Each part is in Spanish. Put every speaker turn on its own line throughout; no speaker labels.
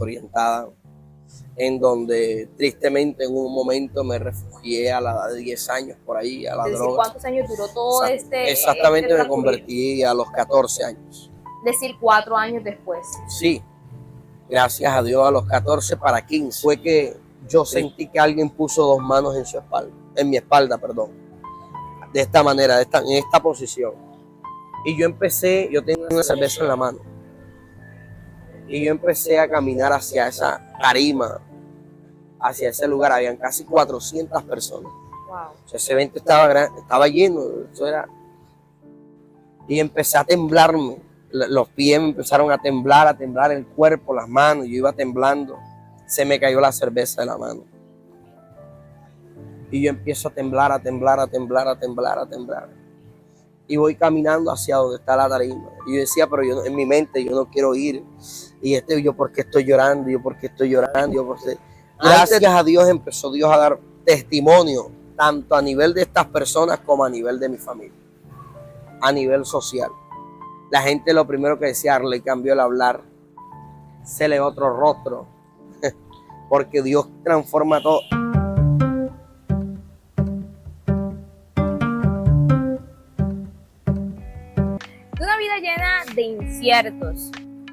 orientada, en donde tristemente en un momento me refugié a la edad de 10 años por ahí, a la
Es decir,
droga.
¿cuántos años duró todo
Exactamente, me
transcurrir?
convertí a los 14 años.
Es decir, 4 años después.
Sí, gracias a Dios a los 14 para 15. Fue que yo sentí que alguien puso dos manos en su espalda, en mi espalda, perdón. De esta manera, en esta posición. Y yo tenía una cerveza en la mano. Y yo empecé a caminar hacia esa tarima, hacia ese lugar. Habían casi 400 personas.
Wow.
O sea, ese evento estaba lleno. Eso era. Y empecé a temblarme. Los pies me empezaron a temblar el cuerpo, las manos. Yo iba temblando. Se me cayó la cerveza de la mano. Y yo empiezo a temblar, a temblar. Y voy caminando hacia donde está la tarima. Y yo decía, pero yo en mi mente yo no quiero ir. Y yo, ¿por qué estoy llorando? Gracias a Dios empezó Dios a dar testimonio, tanto a nivel de estas personas como a nivel de mi familia, a nivel social. La gente lo primero que decía, Arley cambió el hablar, se le ve otro rostro, porque Dios transforma todo.
Una vida llena de inciertos,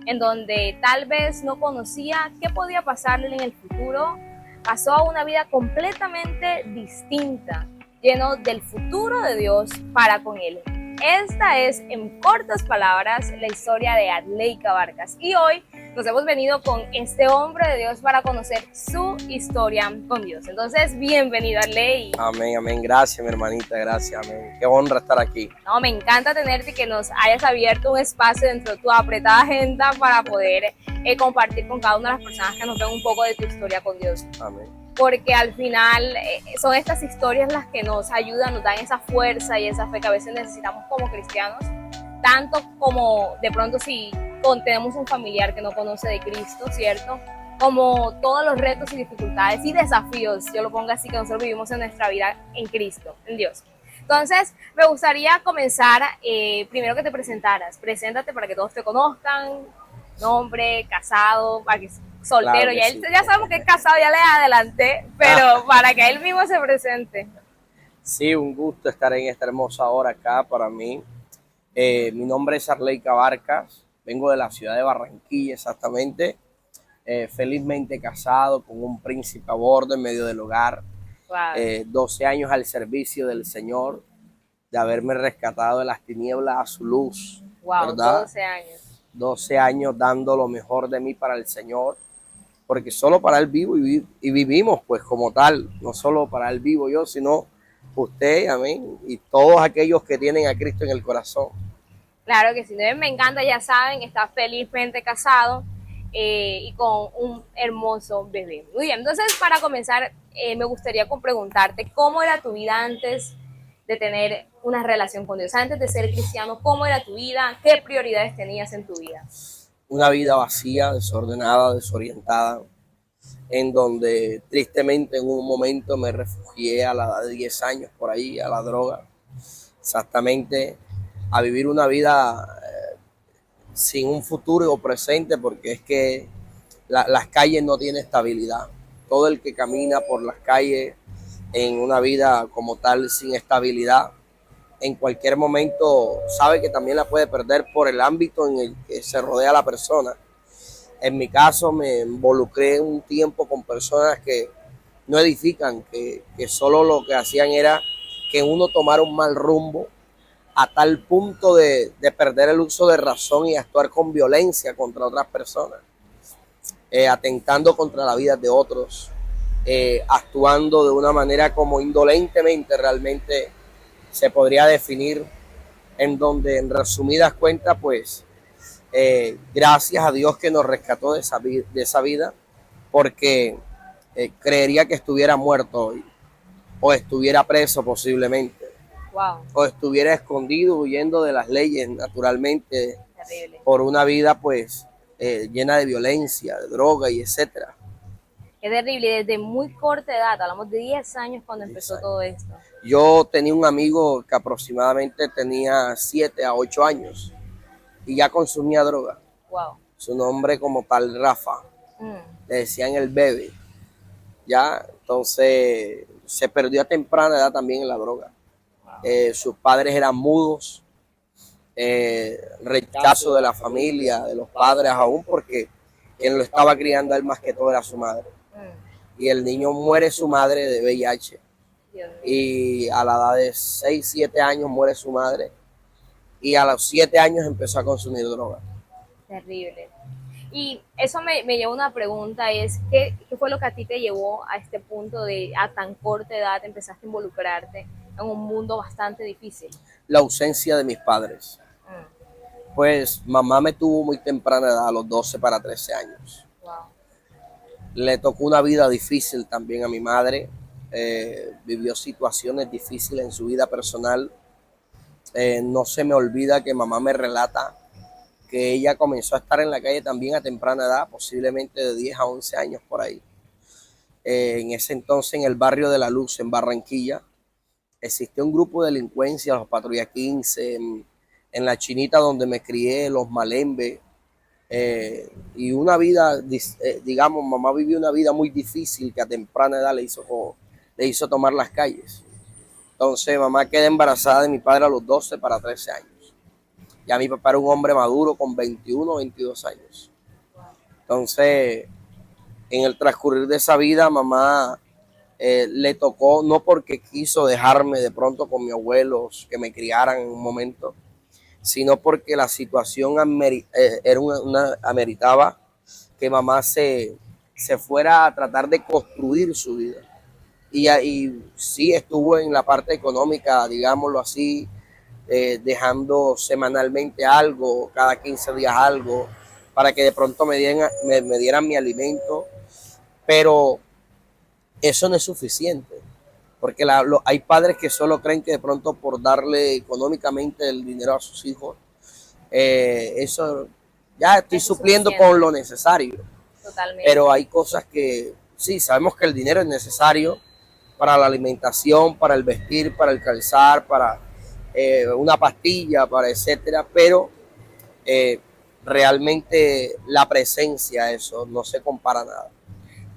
en donde tal vez no conocía qué podía pasarle en el futuro, pasó a una vida completamente distinta, lleno del futuro de Dios para con él. Esta es, en cortas palabras, la historia de Arley Abarcas. Y hoy nos hemos venido con este hombre de Dios para conocer su historia con Dios. Entonces, bienvenido, Arley.
Amén, amén. Gracias, mi hermanita. Gracias, amén. Qué honra estar aquí.
No, me encanta tenerte y que nos hayas abierto un espacio dentro de tu apretada agenda para poder compartir con cada una de las personas que nos ven un poco de tu historia con Dios.
Amén.
Porque al final son estas historias las que nos ayudan, nos dan esa fuerza y esa fe que a veces necesitamos como cristianos, tanto como de pronto si tenemos un familiar que no conoce de Cristo, ¿cierto? Como todos los retos y dificultades y desafíos, yo lo pongo así, que nosotros vivimos en nuestra vida en Cristo, en Dios. Entonces, me gustaría comenzar, primero que te presentaras. Preséntate para que todos te conozcan, nombre, casado, para que soltero,
Claro,
ya,
sí.
Ya sabemos que es casado, ya le adelanté, pero para que él mismo se presente.
Sí, un gusto estar en esta hermosa hora acá para mí. Mi nombre es Arley Abarcas, vengo de la ciudad de Barranquilla exactamente, felizmente casado con un príncipe a bordo en medio del hogar,
Wow.
12 años al servicio del Señor, de haberme rescatado de las tinieblas a su luz,
Wow,
¿verdad?
12 años.
12 años dando lo mejor de mí para el Señor, porque solo para Él vivo y vivimos pues como tal, no solo para Él vivo yo, sino usted, amén, y todos aquellos que tienen a Cristo en el corazón.
Claro que sí, me encanta, ya saben, está felizmente casado y con un hermoso bebé. Muy bien, entonces para comenzar me gustaría preguntarte cómo era tu vida antes de tener una relación con Dios, antes de ser cristiano, cómo era tu vida, qué prioridades tenías en tu vida.
Una vida vacía, desordenada, desorientada, en donde tristemente en un momento me refugié a la edad de 10 años por ahí, a la droga, exactamente, a vivir una vida sin un futuro o presente, porque es que las calles no tienen estabilidad. Todo el que camina por las calles en una vida como tal sin estabilidad, en cualquier momento sabe que también la puede perder por el ámbito en el que se rodea la persona. En mi caso me involucré un tiempo con personas que no edifican, que solo lo que hacían era que uno tomara un mal rumbo a tal punto de perder el uso de razón y actuar con violencia contra otras personas, atentando contra la vida de otros, actuando de una manera como indolentemente realmente se podría definir, en donde en resumidas cuentas pues gracias a Dios que nos rescató de esa vida, porque creería que estuviera muerto hoy, o estuviera preso posiblemente,
Wow.
o estuviera escondido huyendo de las leyes naturalmente.
Terrible.
Por una vida pues llena de violencia, de droga y etcétera.
Es terrible, desde muy corta edad, hablamos de 10 años cuando empezó todo esto.
Yo tenía un amigo que aproximadamente tenía 7 a 8 años y ya consumía droga.
Wow.
Su nombre como tal, Rafa. le decían el bebé, ¿ya? Entonces se perdió a temprana edad también en la droga. Sus padres eran mudos, rechazo de la familia, de los padres aún, porque quien lo estaba criando a él más que todo era su madre. Y el niño muere su madre de VIH. Y a la edad de 6, 7 años muere su madre. Y a los 7 años empezó a consumir droga.
Terrible. Y eso me lleva a una pregunta, es ¿qué fue lo que a ti te llevó a este punto de a tan corta edad empezaste a involucrarte en un mundo bastante difícil?
La ausencia de mis padres. Pues mamá me tuvo muy temprana edad, a los 12 para 13 años.
Wow.
Le tocó una vida difícil también a mi madre. Vivió situaciones difíciles en su vida personal. No se me olvida que mamá me relata que ella comenzó a estar en la calle también a temprana edad, posiblemente de 10 a 11 años por ahí. En ese entonces, en el barrio de La Luz, en Barranquilla, existía un grupo de delincuencia, los Patrulla 15, en la Chinita donde me crié, los Malembe, y una vida, digamos, mamá vivió una vida muy difícil que a temprana edad le hizo tomar las calles. Entonces mamá queda embarazada de mi padre a los 12 para 13 años. Ya mi papá era un hombre maduro con 21, 22 años. Entonces, en el transcurrir de esa vida, mamá le tocó, no porque quiso dejarme de pronto con mis abuelos que me criaran en un momento, sino porque la situación ameritaba que mamá se fuera a tratar de construir su vida. Y sí estuvo en la parte económica, digámoslo así, dejando semanalmente algo, cada 15 días algo, para que de pronto me dieran mi alimento, pero eso no es suficiente, porque hay padres que solo creen que de pronto por darle económicamente el dinero a sus hijos, eso ya estoy supliendo con lo necesario.
Totalmente.
Pero hay cosas que sí, sabemos que el dinero es necesario para la alimentación, para el vestir, para el calzar, para una pastilla, para etcétera, pero realmente la presencia, eso no se compara nada.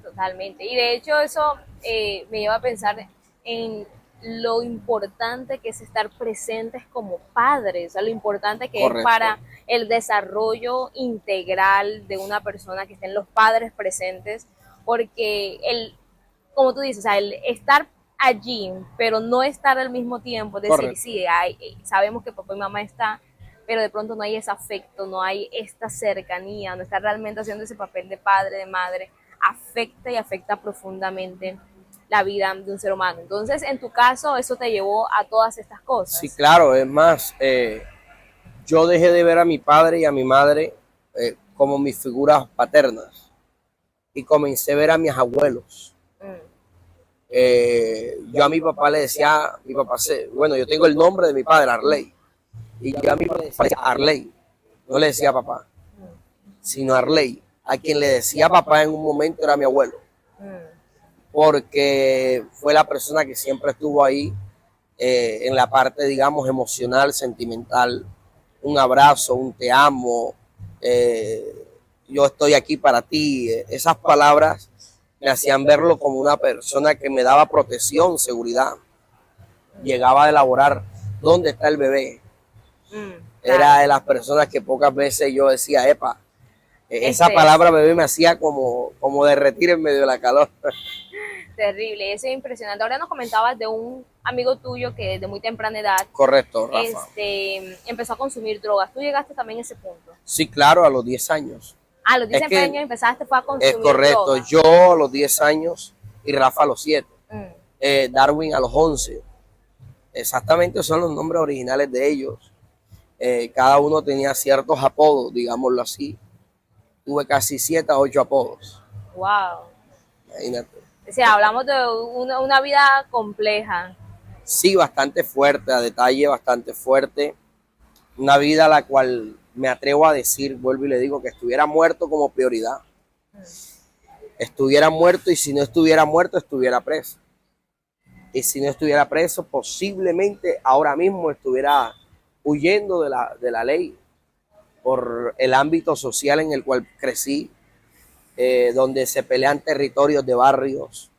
Totalmente. Y de hecho eso me lleva a pensar en lo importante que es estar presentes como padres, o sea, lo importante que
Correcto.
es para el desarrollo integral de una persona que estén los padres presentes, porque como tú dices, o sea, el estar allí, pero no estar al mismo tiempo, es decir,
Correcto.
sí, sabemos que papá y mamá están, pero de pronto no hay ese afecto, no hay esta cercanía, no está realmente haciendo ese papel de padre, de madre, afecta y afecta profundamente la vida de un ser humano. Entonces, en tu caso, eso te llevó a todas estas cosas.
Sí, claro, es más, yo dejé de ver a mi padre y a mi madre como mis figuras paternas y comencé a ver a mis abuelos. Yo a mi papá le decía, bueno, yo tengo el nombre de mi padre, Arley, y yo a mi papá le decía Arley, no le decía papá, sino Arley. A quien le decía papá en un momento era mi abuelo, porque fue la persona que siempre estuvo ahí en la parte, digamos, emocional, sentimental, un abrazo, un te amo, yo estoy aquí para ti, esas palabras me hacían verlo como una persona que me daba protección, seguridad. Llegaba a elaborar dónde está el bebé. Era de las personas que pocas veces yo decía, epa, esa palabra bebé me hacía como derretir en medio de la calor.
Terrible, eso es impresionante. Ahora nos comentabas de un amigo tuyo que desde muy temprana edad,
correcto, Rafa,
empezó a consumir drogas. ¿Tú llegaste también a ese punto?
Sí, claro, a los 10 años.
A los 10 años empezaste a consumir
drogas. Es correcto,
drogas.
Yo a los 10 años y Rafa a los 7. Darwin a los 11. Exactamente, son los nombres originales de ellos. Cada uno tenía ciertos apodos, digámoslo así. Tuve casi 7 a 8 apodos.
Wow.
Imagínate.
O sea, hablamos de una vida compleja.
Sí, bastante fuerte, a detalle bastante fuerte. Una vida a la cual me atrevo a decir, vuelvo y le digo, que estuviera muerto como prioridad. Estuviera muerto, y si no estuviera muerto, estuviera preso. Y si no estuviera preso, posiblemente ahora mismo estuviera huyendo de la ley por el ámbito social en el cual crecí, donde se pelean territorios de barrios,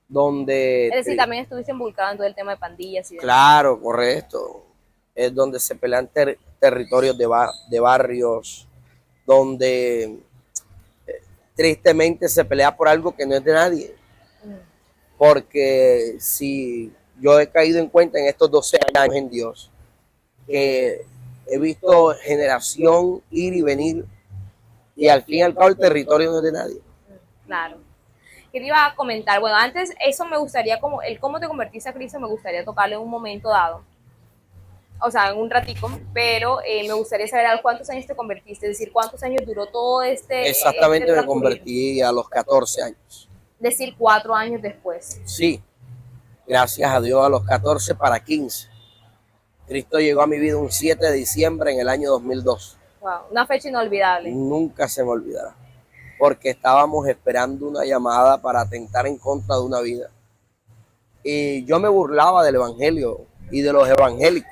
donde...
Es decir, también estuviste involucrado en todo el tema de pandillas y demás.
Claro, correcto. Es donde se pelean territorios de barrios, donde tristemente se pelea por algo que no es de nadie. Porque si yo he caído en cuenta en estos 12 años en Dios, que he visto generación ir y venir, y al fin y al cabo el territorio no es de nadie.
Claro. ¿Qué te iba a comentar? Bueno, antes eso me gustaría, como el cómo te convertiste a Cristo, me gustaría tocarle en un momento dado, o sea, en un ratico, pero me gustaría saber a cuántos años te convertiste, es decir, cuántos años duró todo
Exactamente,
este
me convertí a los 14 años.
Es decir, 4 años después.
Sí, gracias a Dios, a los 14 para 15. Cristo llegó a mi vida un 7 de diciembre en el año 2002.
Wow, una fecha inolvidable.
Nunca se me olvidará, porque estábamos esperando una llamada para atentar en contra de una vida. Y yo me burlaba del evangelio y de los evangélicos.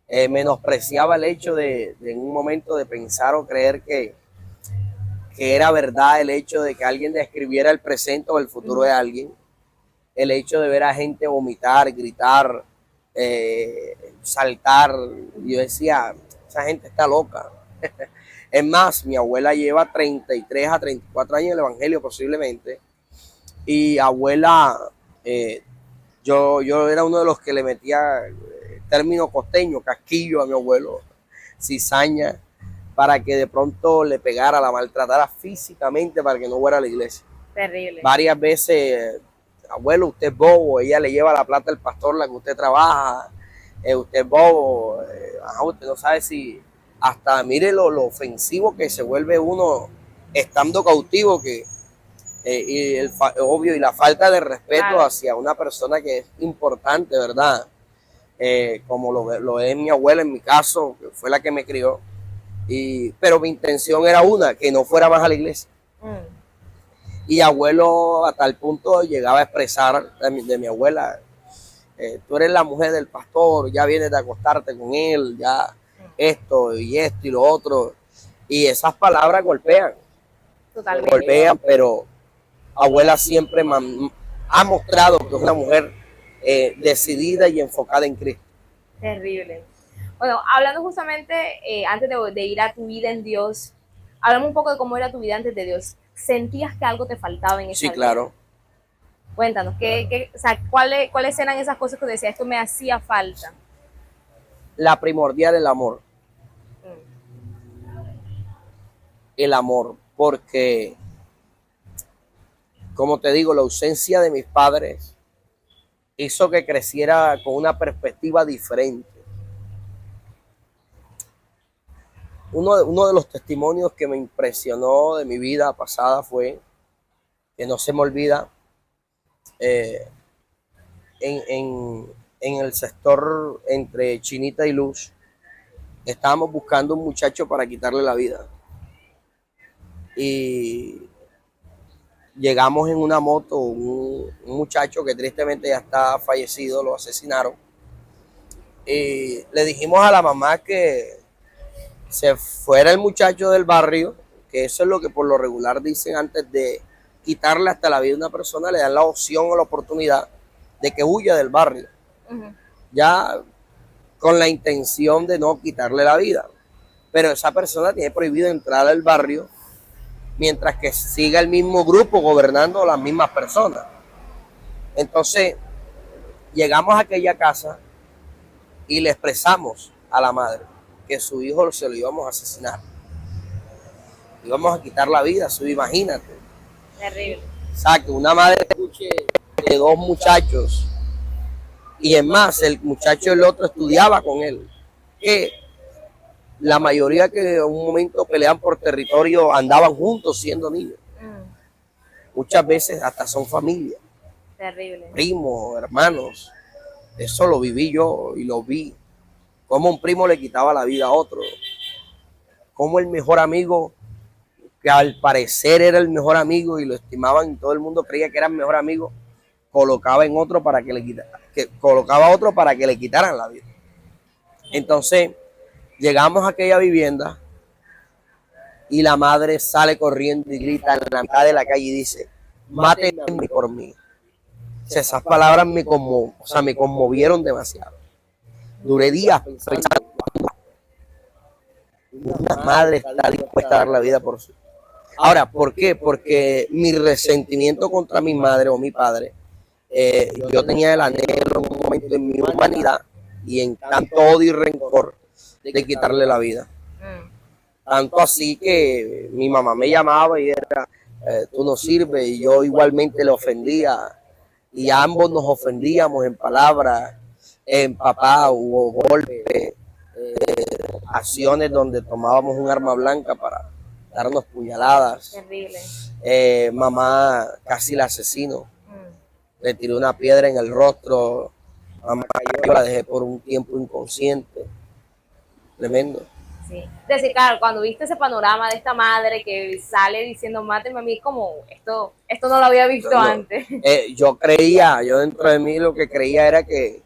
Menospreciaba el hecho de en un momento de pensar o creer que era verdad el hecho de que alguien describiera el presente o el futuro de alguien. El hecho de ver a gente vomitar, gritar, saltar. Yo decía, esa gente está loca. Es más, mi abuela lleva 33 a 34 años en el evangelio posiblemente. Y abuela, yo era uno de los que le metía término costeño, casquillo a mi abuelo, cizaña, para que de pronto le pegara, la maltratara físicamente para que no fuera a la iglesia.
Terrible.
Varias veces, abuelo, usted es bobo, ella le lleva la plata al pastor, la que usted trabaja, usted es bobo, usted no sabe si, hasta mire lo ofensivo que se vuelve uno estando cautivo, que obvio, y la falta de respeto hacia una persona que es importante, ¿verdad? Como lo es mi abuela en mi caso, que fue la que me crió. Pero mi intención era una, que no fuera más a la iglesia. Y abuelo a tal punto llegaba a expresar de mi abuela, tú eres la mujer del pastor, ya vienes de acostarte con él, ya esto y lo otro. Y esas palabras golpean.
Totalmente.
Golpean, pero abuela siempre ha mostrado que es una mujer decidida y enfocada en Cristo.
Terrible. Bueno, hablando justamente, antes de ir a tu vida en Dios, hablamos un poco de cómo era tu vida antes de Dios. ¿Sentías que algo te faltaba en esa vida?
Sí, claro.
Cuéntanos, o sea, ¿cuáles eran esas cosas que decías, esto me hacía falta?
La primordial, el amor. El amor, porque, como te digo, la ausencia de mis padres hizo que creciera con una perspectiva diferente. Uno de los testimonios que me impresionó de mi vida pasada fue, que no se me olvida, en el sector entre Chinita y Luz, estábamos buscando un muchacho para quitarle la vida. Y llegamos en una moto, un muchacho que tristemente ya está fallecido, lo asesinaron. Y le dijimos a la mamá que se fuera el muchacho del barrio, que eso es lo que por lo regular dicen antes de quitarle hasta la vida a una persona, le dan la opción o la oportunidad de que huya del barrio. Ya con la intención de no quitarle la vida. Pero esa persona tiene prohibido entrar al barrio mientras que siga el mismo grupo gobernando las mismas personas. Entonces, llegamos a aquella casa y le expresamos a la madre que su hijo se lo íbamos a asesinar. Íbamos a quitar la vida, imagínate.
Terrible.
O sea, que una madre escuche de 2 muchachos, y es más, el muchacho el otro estudiaba con él, que la mayoría que en un momento pelean por territorio andaban juntos siendo niños. Muchas veces hasta son familia.
Terrible.
Primos, hermanos. Eso lo viví yo y lo vi. Cómo un primo le quitaba la vida a otro. Cómo el mejor amigo, que al parecer era el mejor amigo y lo estimaban y todo el mundo creía que era el mejor amigo, colocaba a otro para que le quitaran la vida. Entonces, llegamos a aquella vivienda y la madre sale corriendo y grita en la mitad de la calle y dice, mátenme por mí. O sea, esas palabras me conmovieron demasiado. Duré días pensando, una madre está dispuesta a dar la vida por su. Ahora, ¿por qué? Porque mi resentimiento contra mi madre o mi padre, yo tenía el anhelo en un momento en mi humanidad y en tanto odio y rencor de quitarle la vida. Tanto así que mi mamá me llamaba y era, tú no sirves, y yo igualmente le ofendía, y ambos nos ofendíamos en palabras, en papá hubo golpes, acciones donde tomábamos un arma blanca para darnos puñaladas.
Terrible.
Mamá casi la asesino, le tiré una piedra en el rostro, mamá yo la dejé por un tiempo inconsciente, tremendo.
Sí. Es decir, claro, cuando viste ese panorama de esta madre que sale diciendo mátenme a mí, como esto no lo había visto
No,
antes.
yo dentro de mí lo que creía era que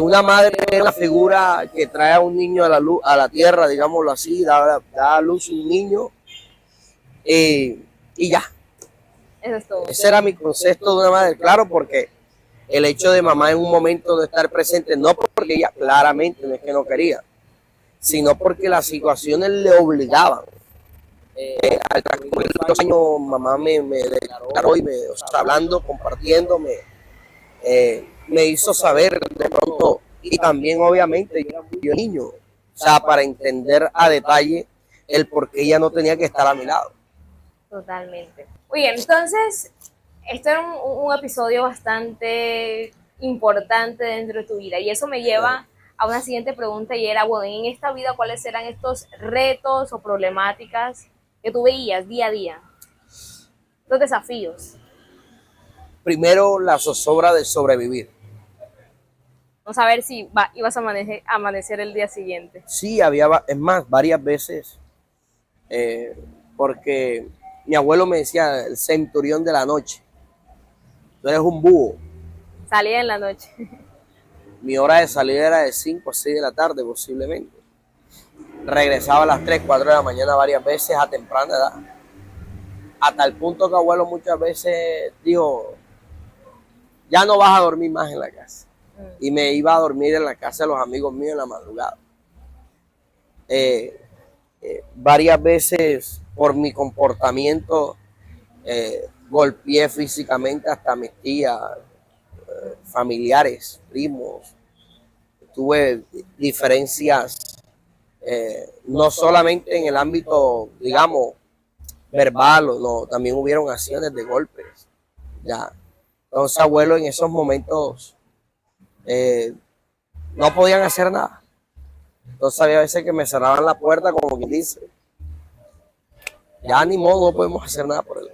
una madre es una figura que trae a un niño a la luz, a la tierra, digámoslo así, da a luz un niño y ya.
Eso es todo.
Ese era mi concepto de una madre, claro, porque el hecho de mamá en un momento de estar presente, no porque ella claramente no es que no quería, sino porque las situaciones le obligaban. Al transcurrir los años, mamá me declaró y o sea, hablando, compartiéndome, me hizo saber de pronto, y también obviamente yo era muy niño, o sea, para entender a detalle el por qué ella no tenía que estar a mi lado.
Totalmente. Oye, entonces, este era un episodio bastante importante dentro de tu vida y eso me lleva a una siguiente pregunta y era, bueno, en esta vida, ¿cuáles eran estos retos o problemáticas que tú veías día a día? Los desafíos.
Primero, la zozobra de sobrevivir.
No saber si ibas a amanecer el día siguiente.
Sí, es más, varias veces, porque mi abuelo me decía, el centurión de la noche, tú eres un búho.
Salía en la noche.
Mi hora de salida era de 5 a 6 de la tarde posiblemente. Regresaba a las 3, 4 de la mañana varias veces a temprana edad. Hasta el punto que abuelo muchas veces dijo, ya no vas a dormir más en la casa. Y me iba a dormir en la casa de los amigos míos en la madrugada. Varias veces por mi comportamiento golpeé físicamente hasta mis tías, familiares, primos. Tuve diferencias no solamente en el ámbito, digamos, verbal, no, también hubieron acciones de golpes. Ya. Entonces, abuelo, en esos momentos no podían hacer nada. Entonces había veces que me cerraban la puerta, como quien dice, ya ni modo, no podemos hacer nada por él.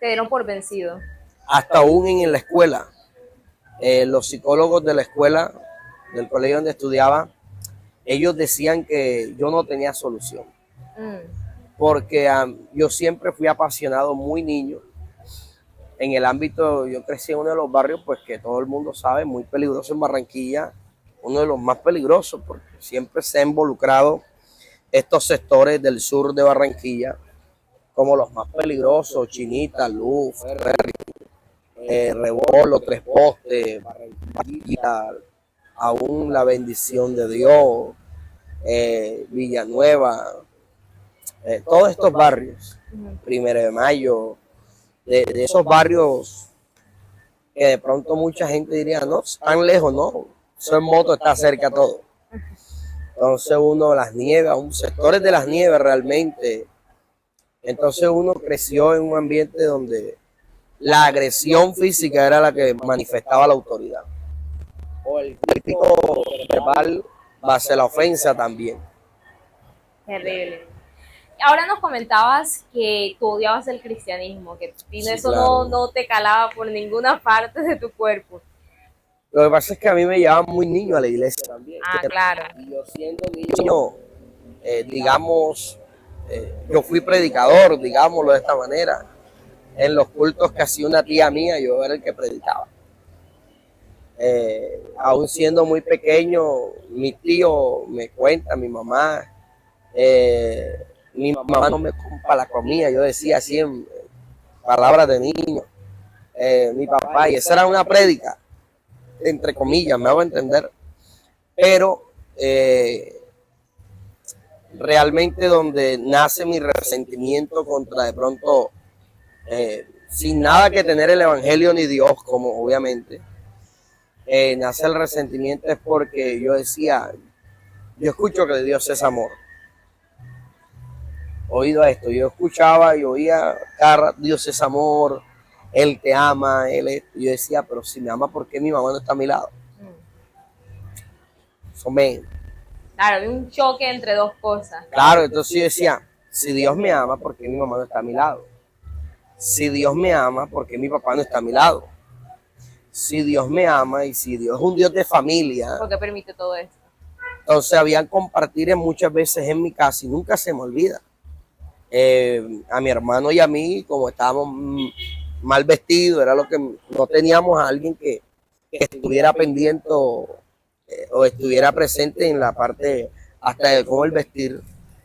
Te dieron por vencido.
Hasta aún en la escuela, los psicólogos de la escuela, del colegio donde estudiaba, ellos decían que yo no tenía solución. Porque yo siempre fui apasionado muy niño. En el ámbito, yo crecí en uno de los barrios, pues que todo el mundo sabe, muy peligroso en Barranquilla, uno de los más peligrosos, porque siempre se ha involucrado estos sectores del sur de Barranquilla como los más peligrosos: Chinita, Luz, Ferry, Rebolo, Tres Postes, Barranquilla, aún La Bendición de Dios, Villanueva, todos estos barrios, Primero de Mayo, de esos barrios que de pronto mucha gente diría, no, están lejos, no, eso en moto está cerca todo. Entonces uno, Las Nieves, aún sectores de Las Nieves realmente, entonces uno creció en un ambiente donde la agresión física era la que manifestaba la autoridad. O el crítico verbal base la ofensa también.
Terrible. Ahora nos comentabas que tú odiabas el cristianismo, que
Sí,
eso
claro.
no te calaba por ninguna parte de tu cuerpo.
Lo que pasa es que a mí me llevaban muy niño a la iglesia también.
Claro.
Y yo siendo niño, digamos, yo fui predicador, digámoslo de esta manera. En los cultos que hacía una tía mía, yo era el que predicaba. Aún siendo muy pequeño, mi tío me cuenta, mi mamá, Mi mamá no me compra la comida, yo decía así en palabras de niño, mi papá, y esa era una prédica, entre comillas, me hago entender, pero realmente donde nace mi resentimiento contra de pronto, sin nada que tener el evangelio ni Dios, como obviamente, nace el resentimiento es porque yo decía, yo escucho que Dios es amor. Oído a esto, yo escuchaba y oía, Dios es amor, Él te ama, Él es... Yo decía, pero si me ama, ¿por qué mi mamá no está a mi lado? Eso me...
Claro, hay un choque entre dos cosas.
Claro, entonces yo decía, si Dios me ama, ¿por qué mi mamá no está a mi lado? Si Dios me ama, ¿por qué mi papá no está a mi lado? Si Dios me ama y si Dios es un Dios de familia...
¿Por qué permite todo esto?
Entonces habían compartir muchas veces en mi casa y nunca se me olvida. A mi hermano y a mí, como estábamos mal vestidos, era lo que no teníamos a alguien que estuviera pendiente o estuviera presente en la parte hasta de cómo el vestir.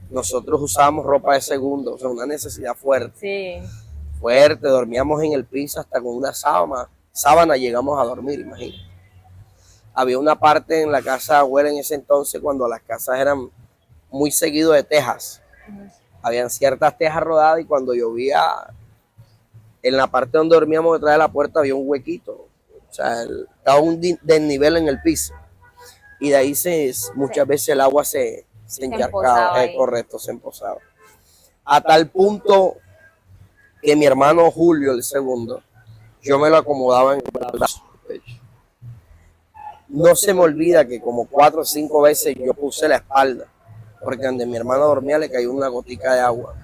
Nosotros usábamos ropa de segundo, o sea, una necesidad fuerte.
Sí.
Fuerte, dormíamos en el piso hasta con una sábana llegamos a dormir, imagínate. Había una parte en la casa de abuela en ese entonces cuando las casas eran muy seguido de tejas. Habían ciertas tejas rodadas y cuando llovía, en la parte donde dormíamos detrás de la puerta había un huequito. O sea, estaba un desnivel en el piso. Y de ahí muchas veces el agua se encharcaba. Correcto, se empozaba. A tal punto que mi hermano Julio, el segundo, yo me lo acomodaba en el brazo. No se me olvida que como 4 o 5 veces yo puse la espalda, porque donde mi hermano dormía le cayó una gotica de agua.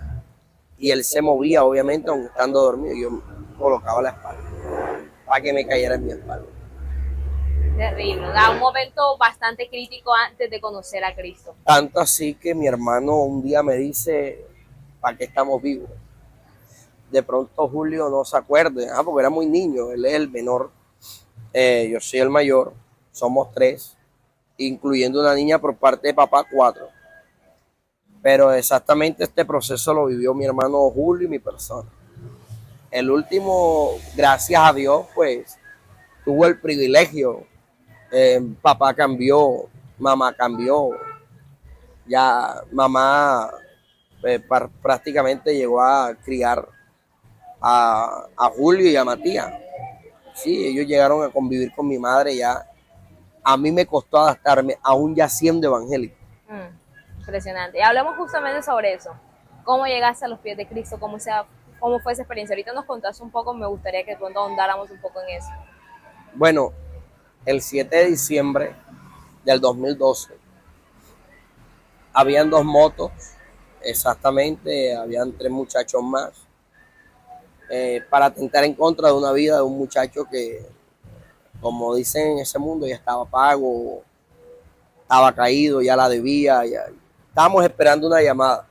Y él se movía, obviamente, aun estando dormido. Yo colocaba la espalda para que me cayera en mi espalda.
Terrible, da un momento bastante crítico antes de conocer a Cristo.
Tanto así que mi hermano un día me dice, ¿para qué estamos vivos? De pronto Julio no se acuerde, porque era muy niño, él es el menor, yo soy el mayor, somos 3, incluyendo una niña por parte de papá, 4. Pero exactamente este proceso lo vivió mi hermano Julio y mi persona. El último, gracias a Dios, pues tuvo el privilegio. Papá cambió, mamá cambió. Ya mamá prácticamente llegó a criar a Julio y a Matías. Sí, ellos llegaron a convivir con mi madre ya. A mí me costó adaptarme, aún ya siendo evangélico.
Impresionante. Y hablemos justamente sobre eso. ¿Cómo llegaste a los pies de Cristo? ¿Cómo fue esa experiencia? Ahorita nos contaste un poco, me gustaría que pronto ahondáramos un poco en eso.
Bueno, el 7 de diciembre del 2012, habían 2 motos, exactamente, habían 3 muchachos más, para atentar en contra de una vida de un muchacho que, como dicen en ese mundo, ya estaba pago, estaba caído, ya la debía, ya. Estábamos esperando una llamada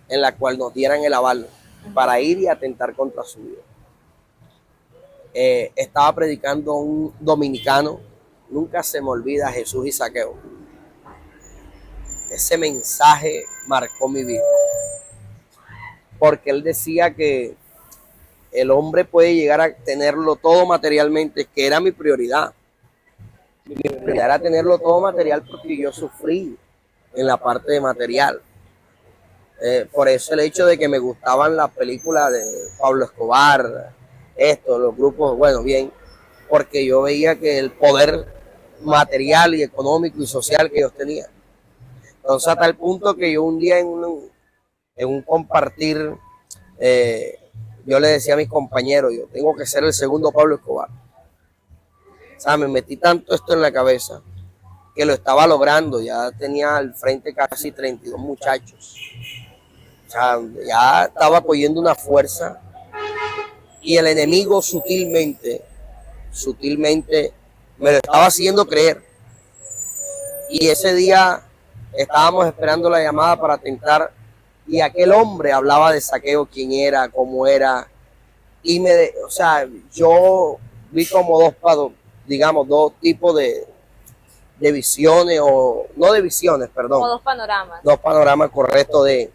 en la cual nos dieran el aval para ir y atentar contra su vida. Estaba predicando un dominicano, nunca se me olvida, Jesús y Saqueo. Ese mensaje marcó mi vida, porque él decía que el hombre puede llegar a tenerlo todo materialmente, que era mi prioridad. Mi prioridad era tenerlo todo material porque yo sufrí en la parte de material. Por eso el hecho de que me gustaban las películas de Pablo Escobar, los grupos, bueno, bien, porque yo veía que el poder material y económico y social que ellos tenían. Entonces, a tal punto que yo un día en un compartir, yo le decía a mis compañeros, yo tengo que ser el segundo Pablo Escobar. O sea, me metí tanto esto en la cabeza que lo estaba logrando. Ya tenía al frente casi 32 muchachos. O sea, ya estaba cogiendo una fuerza y el enemigo sutilmente me lo estaba haciendo creer. Y ese día estábamos esperando la llamada para atentar y aquel hombre hablaba de Saqueo, quién era, cómo era. Y o sea, yo vi como dos tipos de visiones, o no de visiones, perdón.
Como 2 panoramas.
2 panoramas correctos de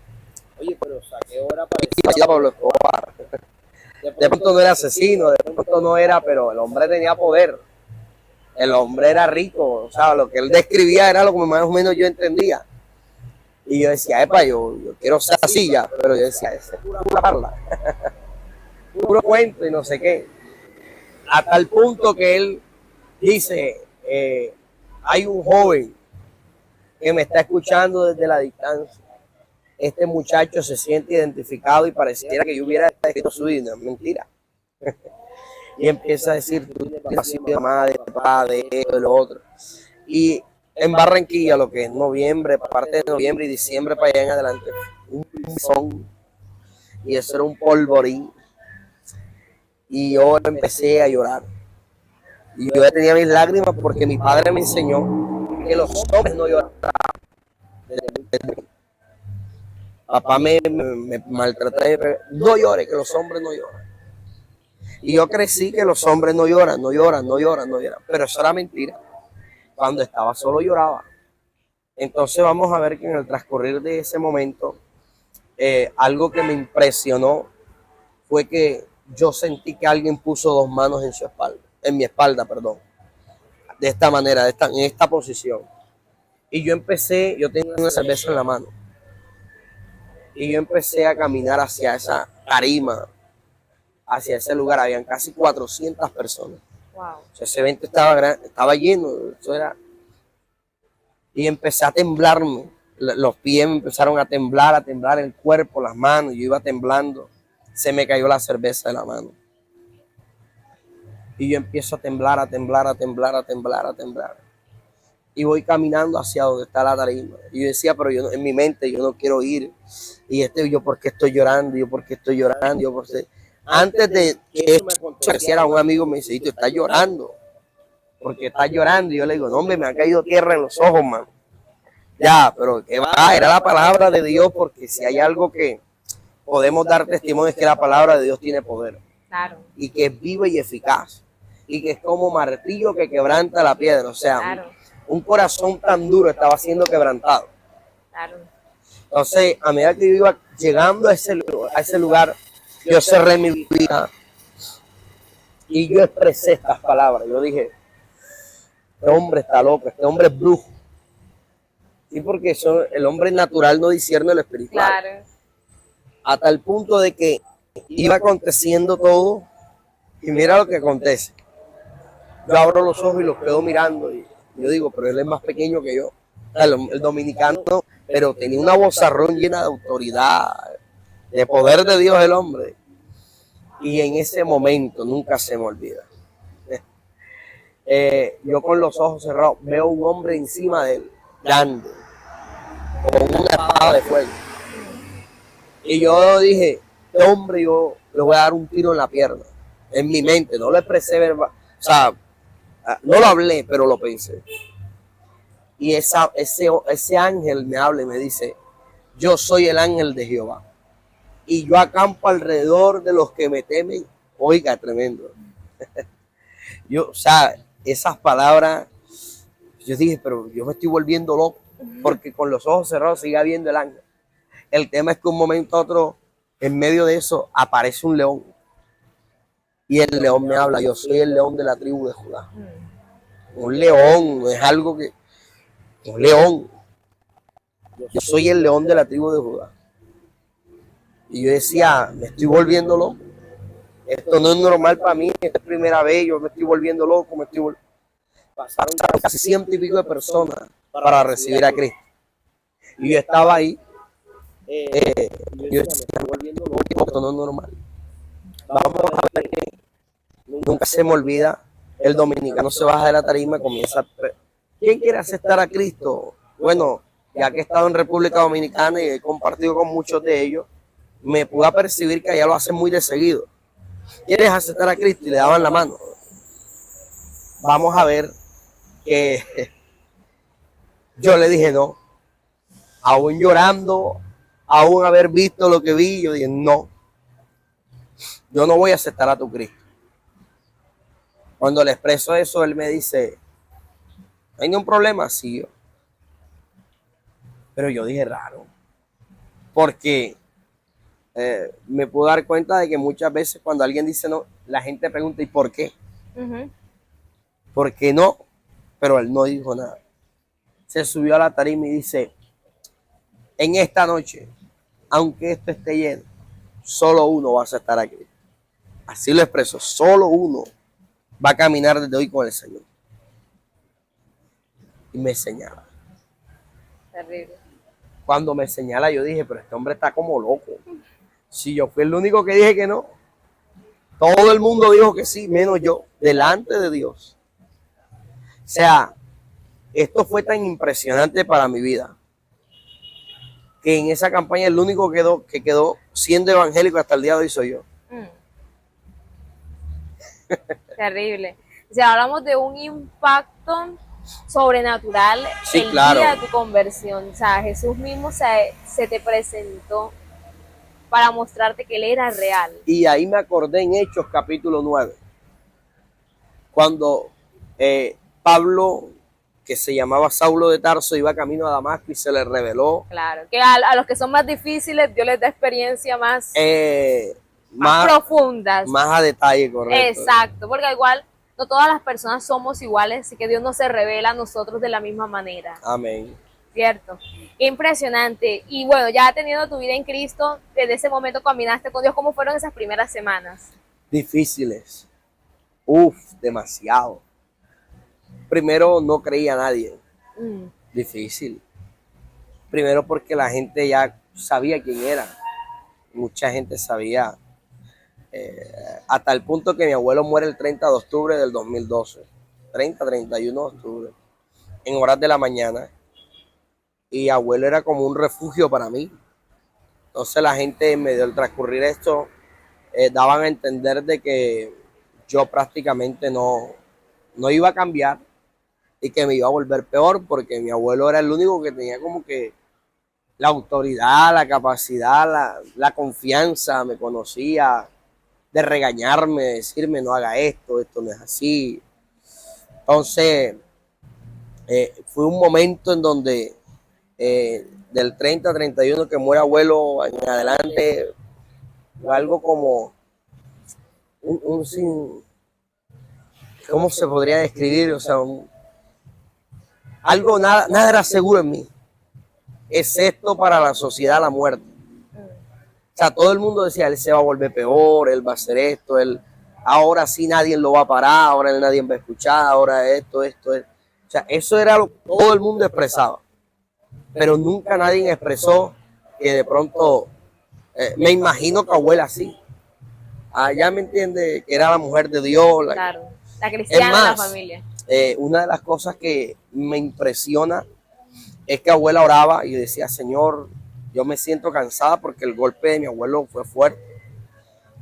Oye, pero saqué hora parecida a Pablo Escobar. De pronto no era asesino, de pronto no era, pero el hombre tenía poder. El hombre era rico, o sea, lo que él describía era lo que más o menos yo entendía. Y yo decía, epa, yo quiero ser así ya, pero yo decía, ese es pura parla, puro cuento y no sé qué. A tal punto que él dice, hay un joven que me está escuchando desde la distancia. Este muchacho se siente identificado y pareciera que yo hubiera escrito su vida. Mentira. Y empieza a decir, tú has sido madre, padre, esto, de lo otro. Y en Barranquilla, lo que es noviembre, parte de noviembre y diciembre para allá en adelante, un son, y eso era un polvorín. Y yo empecé a llorar. Y yo ya tenía mis lágrimas porque mi padre me enseñó que los hombres no lloran. Papá me maltrata, no llores, que los hombres no lloran. Y yo crecí que los hombres no lloran, no lloran, no lloran, no lloran. Pero eso era mentira. Cuando estaba solo lloraba. Entonces vamos a ver que en el transcurrir de ese momento, algo que me impresionó fue que yo sentí que alguien puso dos manos en su espalda, en mi espalda, perdón. De esta manera, en esta posición. Y yo tenía una cerveza en la mano. Y yo empecé a caminar hacia esa tarima, hacia ese lugar. Habían casi 400 personas.
Wow.
O sea, ese evento estaba lleno. Eso era. Y empecé a temblarme. Los pies me empezaron a temblar el cuerpo, las manos. Yo iba temblando. Se me cayó la cerveza de la mano. Y yo empiezo a temblar, a temblar, a temblar, a temblar, a temblar. Y voy caminando hacia donde está la tarima. Y yo decía, pero yo en mi mente yo no quiero ir. Y yo, ¿por qué estoy llorando? Yo, ¿por qué estoy llorando? Yo, ¿por qué? Antes de que eso me aconteciera, un amigo me dice, tú estás llorando. Porque estás llorando. Y yo le digo, no, hombre, me ha caído tierra en los ojos, man. Ya, pero ¿qué va? Era la palabra de Dios, porque si hay algo que podemos dar testimonio es que la palabra de Dios tiene poder.
Claro.
Y que es viva y eficaz. Y que es como martillo que quebranta la piedra. O sea, claro, un corazón tan duro estaba siendo quebrantado.
Claro.
Entonces, a medida que yo iba llegando a ese lugar, yo cerré mi vida y yo expresé estas palabras. Yo dije, este hombre está loco, este hombre es brujo. Sí, porque el hombre natural no discierne lo espiritual.
Claro.
A tal punto de que iba aconteciendo todo y mira lo que acontece. Yo abro los ojos y los quedo mirando y yo digo, pero él es más pequeño que yo. El dominicano, pero tenía una vozarrón llena de autoridad, de poder de Dios el hombre. Y en ese momento nunca se me olvida. Yo con los ojos cerrados veo un hombre encima de él, grande, con una espada de fuego. Y yo dije, este hombre yo le voy a dar un tiro en la pierna. En mi mente, no lo expresé verbal, o sea, no lo hablé, pero lo pensé. Y ese ángel me habla y me dice, yo soy el ángel de Jehová. Y yo acampo alrededor de los que me temen. Oiga, tremendo. O sea, esas palabras, yo dije, pero yo me estoy volviendo loco, porque con los ojos cerrados sigue viendo el ángel. El tema es que un momento a otro, en medio de eso, aparece un león. Y el león me habla, yo soy el león de la tribu de Judá. Un león, no es algo que... Un león. Yo soy el león de la tribu de Judá. Y yo decía, me estoy volviendo loco. Esto no es normal para mí, esta es primera vez, yo me estoy volviendo loco, Pasaron casi 100 y pico de personas para recibir a Cristo. Y yo estaba ahí. Yo decía, me estoy volviendo loco, esto no es normal. Vamos a ver que nunca se me olvida, el dominicano se baja de la tarima y comienza a... ¿Quién quiere aceptar a Cristo? Bueno, ya que he estado en República Dominicana y he compartido con muchos de ellos, me pude apercibir que allá lo hacen muy de seguido. ¿Quieres aceptar a Cristo? Y le daban la mano. Vamos a ver que yo le dije no. Aún llorando, aún haber visto lo que vi, yo dije no. Yo no voy a aceptar a tu Cristo. Cuando le expreso eso, él me dice, no hay ningún problema, sí. Pero yo dije raro. Porque me puedo dar cuenta de que muchas veces cuando alguien dice no, la gente pregunta ¿y por qué? ¿Por qué no? Pero él no dijo nada. Se subió a la tarima y dice, en esta noche, aunque esto esté lleno, solo uno va a estar aquí. Así lo expresó, solo uno va a caminar desde hoy con el Señor. Y me señala.
Terrible.
Cuando me señala yo dije, pero este hombre está como loco. Si yo fui el único que dije que no, todo el mundo dijo que sí, menos yo, delante de Dios. O sea, esto fue tan impresionante para mi vida, que en esa campaña el único que quedó siendo evangélico hasta el día de hoy soy yo.
Terrible. Si hablamos de un impacto sobrenatural,
Sí,
el
claro.
día de tu conversión, o sea, Jesús mismo se te presentó para mostrarte que Él era real.
Y ahí me acordé en Hechos capítulo 9, cuando Pablo, que se llamaba Saulo de Tarso, iba camino a Damasco y se le reveló.
Claro, que a los que son más difíciles, Dios les da experiencia más
Más
profundas.
Más a detalle, correcto.
Exacto, porque igual no todas las personas somos iguales, así que Dios no se revela a nosotros de la misma manera.
Amén.
Cierto. Qué impresionante. Y bueno, ya teniendo tu vida en Cristo, desde ese momento caminaste con Dios. ¿Cómo fueron esas primeras semanas?
Difíciles. Demasiado. Primero no creía a nadie. Difícil. Primero porque la gente ya sabía quién era. Mucha gente sabía. Hasta el punto que mi abuelo muere el 30 de octubre del 2012. 31 de octubre. En horas de la mañana. Y abuelo era como un refugio para mí. Entonces la gente en medio del transcurrir esto daban a entender de que yo prácticamente no iba a cambiar y que me iba a volver peor, porque mi abuelo era el único que tenía como que la autoridad, la capacidad, la confianza, me conocía, de regañarme, de decirme no haga esto no es así. Entonces fue un momento en donde del 30 a 31 que muere abuelo en adelante, algo como ¿cómo se podría describir? O sea, nada era seguro en mí, excepto para la sociedad la muerte. O sea, todo el mundo decía, él se va a volver peor, él va a hacer esto, ahora sí nadie lo va a parar, ahora nadie va a escuchar, ahora esto. O sea, eso era lo que todo el mundo expresaba. Pero nunca nadie expresó que de pronto, me imagino que abuela sí. Ya me entiende, que era la mujer de Dios.
Claro, la cristiana de la familia.
Una de las cosas que me impresiona es que abuela oraba y decía, Señor, yo me siento cansada porque el golpe de mi abuelo fue fuerte.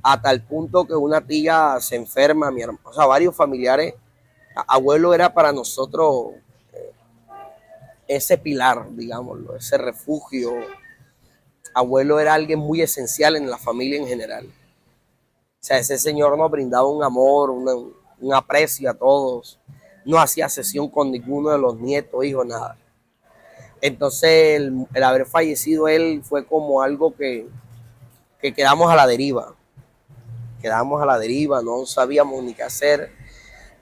A tal punto que una tía se enferma, o sea, varios familiares. Abuelo era para nosotros ese pilar, digámoslo, ese refugio. Abuelo era alguien muy esencial en la familia en general. O sea, ese señor nos brindaba un amor, un aprecio a todos. No hacía sesión con ninguno de los nietos, hijos, nada. Entonces, el haber fallecido él fue como algo que quedamos a la deriva. Quedamos a la deriva, no sabíamos ni qué hacer.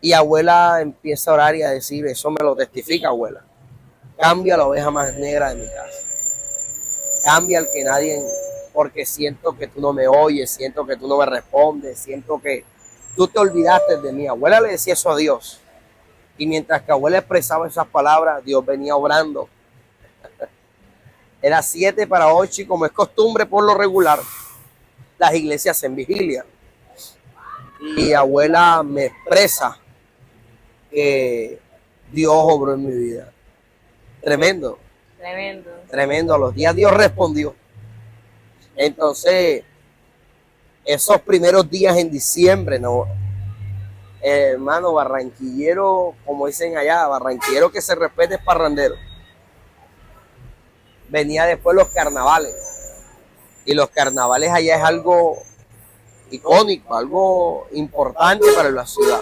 Y abuela empieza a orar y a decir, eso me lo testifica, abuela. Cambia la oveja más negra de mi casa. Cambia el que nadie, porque siento que tú no me oyes, siento que tú no me respondes, siento que tú te olvidaste de mí. Abuela le decía eso a Dios. Y mientras que abuela expresaba esas palabras, Dios venía obrando. Era 7 para 8 y como es costumbre por lo regular, las iglesias en vigilia. Y abuela me expresa que Dios obró en mi vida. Tremendo.
Tremendo.
Tremendo. A los días Dios respondió. Entonces, esos primeros días en diciembre, ¿no? Hermano, barranquillero, como dicen allá, barranquillero que se respete es parrandero. Venía después los carnavales. Y los carnavales allá es algo icónico, algo importante para la ciudad.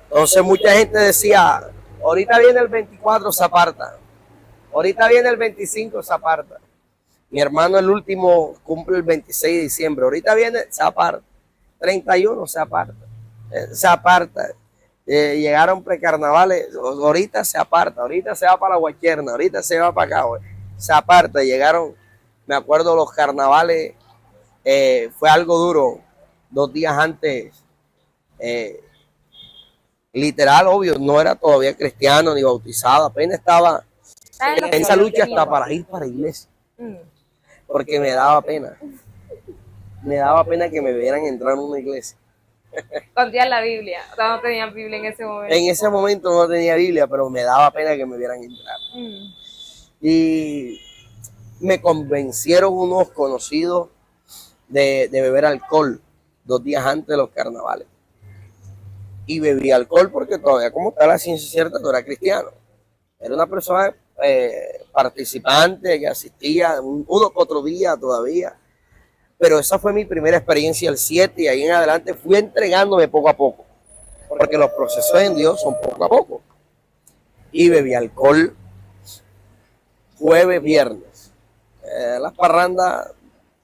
Entonces mucha gente decía, ahorita viene el 24, se aparta. Ahorita viene el 25, se aparta. Mi hermano el último cumple el 26 de diciembre. Ahorita viene, se aparta. 31 se aparta. Se aparta. Llegaron precarnavales, ahorita se aparta, ahorita se va para la Guacherna, ahorita se va para acá, güey. Se aparta, llegaron, me acuerdo los carnavales, fue algo duro, 2 días antes, literal, obvio, no era todavía cristiano ni bautizado, apenas estaba en esa lucha hasta para ir para la iglesia, porque me daba pena que me vieran entrar en una iglesia.
Contían la Biblia, o sea, no tenían Biblia en ese momento.
En ese momento no tenía Biblia, pero me daba pena que me vieran entrar. Y me convencieron unos conocidos de beber alcohol 2 días antes de los carnavales. Y bebí alcohol porque todavía, como está la ciencia cierta, no era cristiano. Era una persona participante que asistía uno que otro día todavía. Pero esa fue mi primera experiencia el 7 y ahí en adelante fui entregándome poco a poco. Porque los procesos en Dios son poco a poco. Y bebí alcohol jueves, viernes. Las parrandas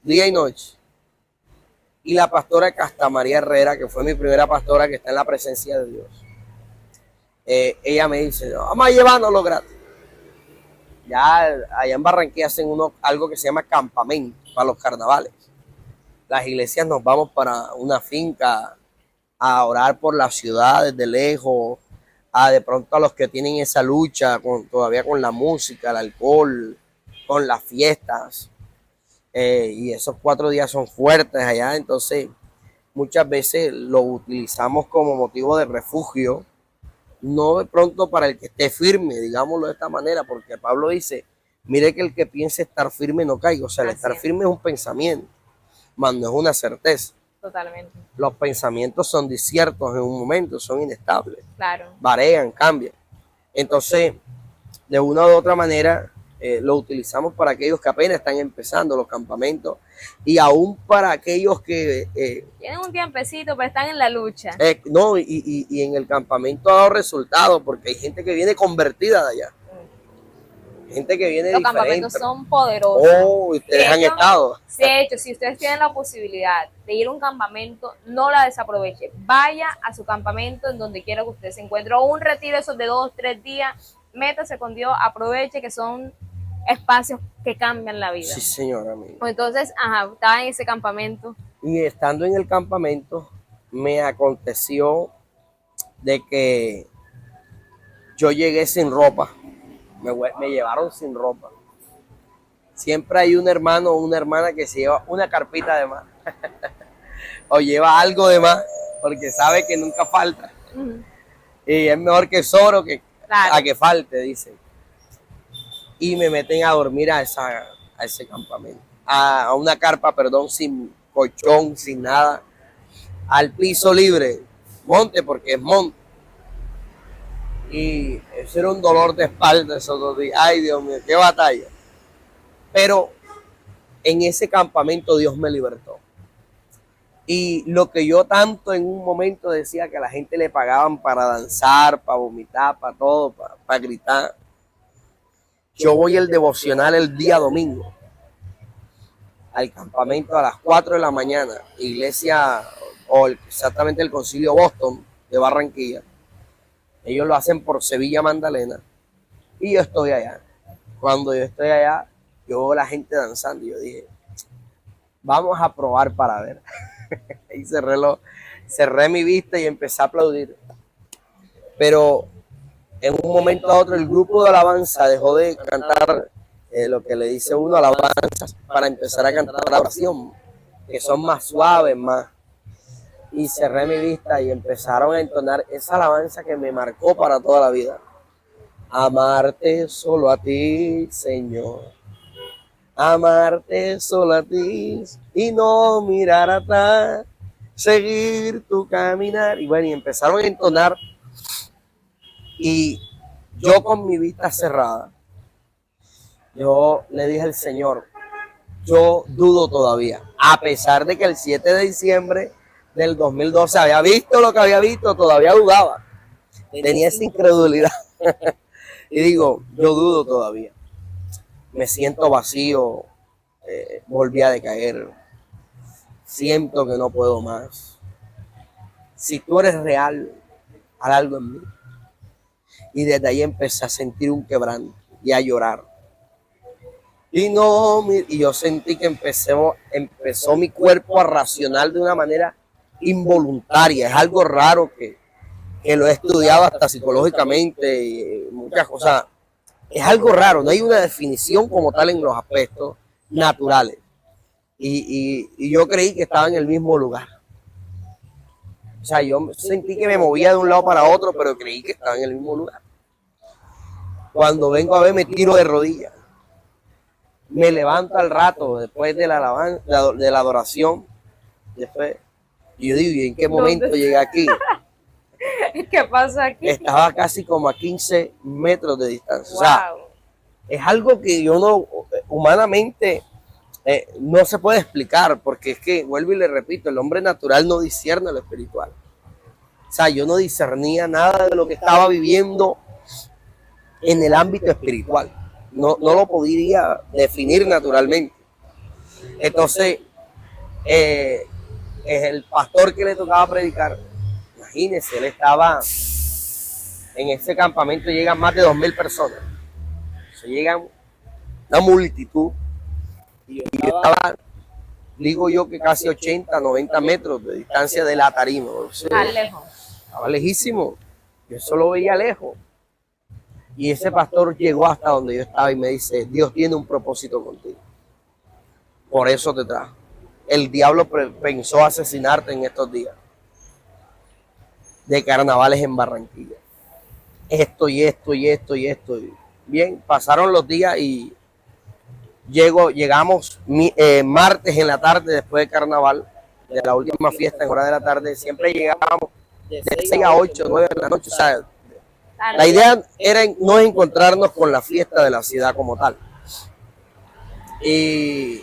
día y noche. Y la pastora Casta María Herrera, que fue mi primera pastora que está en la presencia de Dios. Ella me dice, vamos a llevárnoslo gratis. Ya allá en Barranquilla hacen algo que se llama campamento para los carnavales. Las iglesias nos vamos para una finca a orar por la ciudad desde lejos, a de pronto a los que tienen esa lucha todavía con la música, el alcohol, con las fiestas. Y esos 4 días son fuertes allá, entonces muchas veces lo utilizamos como motivo de refugio, no de pronto para el que esté firme, digámoslo de esta manera, porque Pablo dice, mire que el que piense estar firme no caiga, o sea, el estar firme es un pensamiento, mas no es una certeza.
Totalmente.
Los pensamientos son desiertos en un momento, son inestables.
Claro.
Varían, cambian. Entonces, de una u otra manera, lo utilizamos para aquellos que apenas están empezando los campamentos y aún para aquellos que...
tienen un tiempecito, pero están en la lucha.
No, y en el campamento ha dado resultados porque hay gente que viene convertida de allá. Gente que viene
Los
diferente.
campamentos son poderosos.
Oh, ustedes han estado.
De hecho, si ustedes tienen la posibilidad de ir a un campamento, no la desaproveche. Vaya a su campamento en donde quiera que usted se encuentre. O un retiro esos de 2, 3 días. Métase con Dios, aproveche que son espacios que cambian la vida.
Sí, señora. Amiga.
Entonces, estaba en ese campamento. Y
estando en el campamento, me aconteció de que yo llegué sin ropa. Me llevaron sin ropa. Siempre hay un hermano o una hermana que se lleva una carpita de más. O lleva algo de más, porque sabe que nunca falta. Y es mejor que sobro que a que falte, dicen. Y me meten a dormir a ese campamento. A una carpa, perdón, sin colchón, sin nada. Al piso libre. Monte, porque es monte. Y eso era un dolor de espalda esos 2 días. Ay, Dios mío, qué batalla. Pero en ese campamento Dios me libertó. Y lo que yo tanto en un momento decía que a la gente le pagaban para danzar, para vomitar, para todo, para gritar. Yo voy al devocional el día domingo. Al campamento a las 4 de la mañana. Iglesia, exactamente el Concilio Boston de Barranquilla. Ellos lo hacen por Sevilla Magdalena. Y yo estoy allá. Cuando yo estoy allá, yo veo a la gente danzando. Y yo dije, vamos a probar para ver. Y cerré mi vista y empecé a aplaudir. Pero en un momento a otro el grupo de alabanza dejó de cantar lo que le dice uno alabanza para empezar a cantar la oración, que son más suaves, más. Y cerré mi vista y empezaron a entonar esa alabanza que me marcó para toda la vida. Amarte solo a ti, Señor. Amarte solo a ti y no mirar atrás. Seguir tu caminar. Y bueno, y empezaron a entonar. Y yo con mi vista cerrada, yo le dije al Señor, yo dudo todavía. A pesar de que el 7 de diciembre del 2012 había visto lo que había visto, todavía dudaba. Tenía esa incredulidad. Y digo, yo dudo todavía. Me siento vacío, volví a decaer, siento que no puedo más. Si tú eres real, haz algo en mí. Y desde ahí empecé a sentir un quebranto y a llorar. Y yo sentí que empezó mi cuerpo a racionar de una manera involuntaria. Es algo raro que lo he estudiado hasta psicológicamente y muchas cosas. Es algo raro, no hay una definición como tal en los aspectos naturales. Y yo creí que estaba en el mismo lugar. O sea, yo sentí que me movía de un lado para otro, pero creí que estaba en el mismo lugar. Cuando vengo a ver, me tiro de rodillas. Me levanto al rato, después de la alabanza, de la adoración. Después, y yo digo, ¿y en qué momento llegué aquí?
¿Qué pasa aquí?
Estaba casi como a 15 metros de distancia. Wow. O sea, es algo que yo no, humanamente, no se puede explicar, porque es que, vuelvo y le repito, el hombre natural no discierne lo espiritual. O sea, yo no discernía nada de lo que estaba viviendo en el ámbito espiritual. No lo podría definir naturalmente. Entonces, el pastor que le tocaba predicar, imagínense, él estaba en ese campamento, llegan más de 2,000 personas. Se llegan una multitud. Y yo estaba, digo yo que casi 80, 90 metros de distancia de la tarima.
Lejos.
Estaba lejísimo. Yo solo veía lejos. Y ese pastor llegó hasta donde yo estaba y me dice, Dios tiene un propósito contigo. Por eso te trajo. El diablo pensó asesinarte en estos días de carnavales en Barranquilla. Esto y esto y esto y esto. Bien, pasaron los días y llegamos martes en la tarde después de carnaval, de la última fiesta en hora de la tarde. Siempre llegábamos de 6 a 8, 9 de la noche. O sea, la idea era no encontrarnos con la fiesta de la ciudad como tal. Y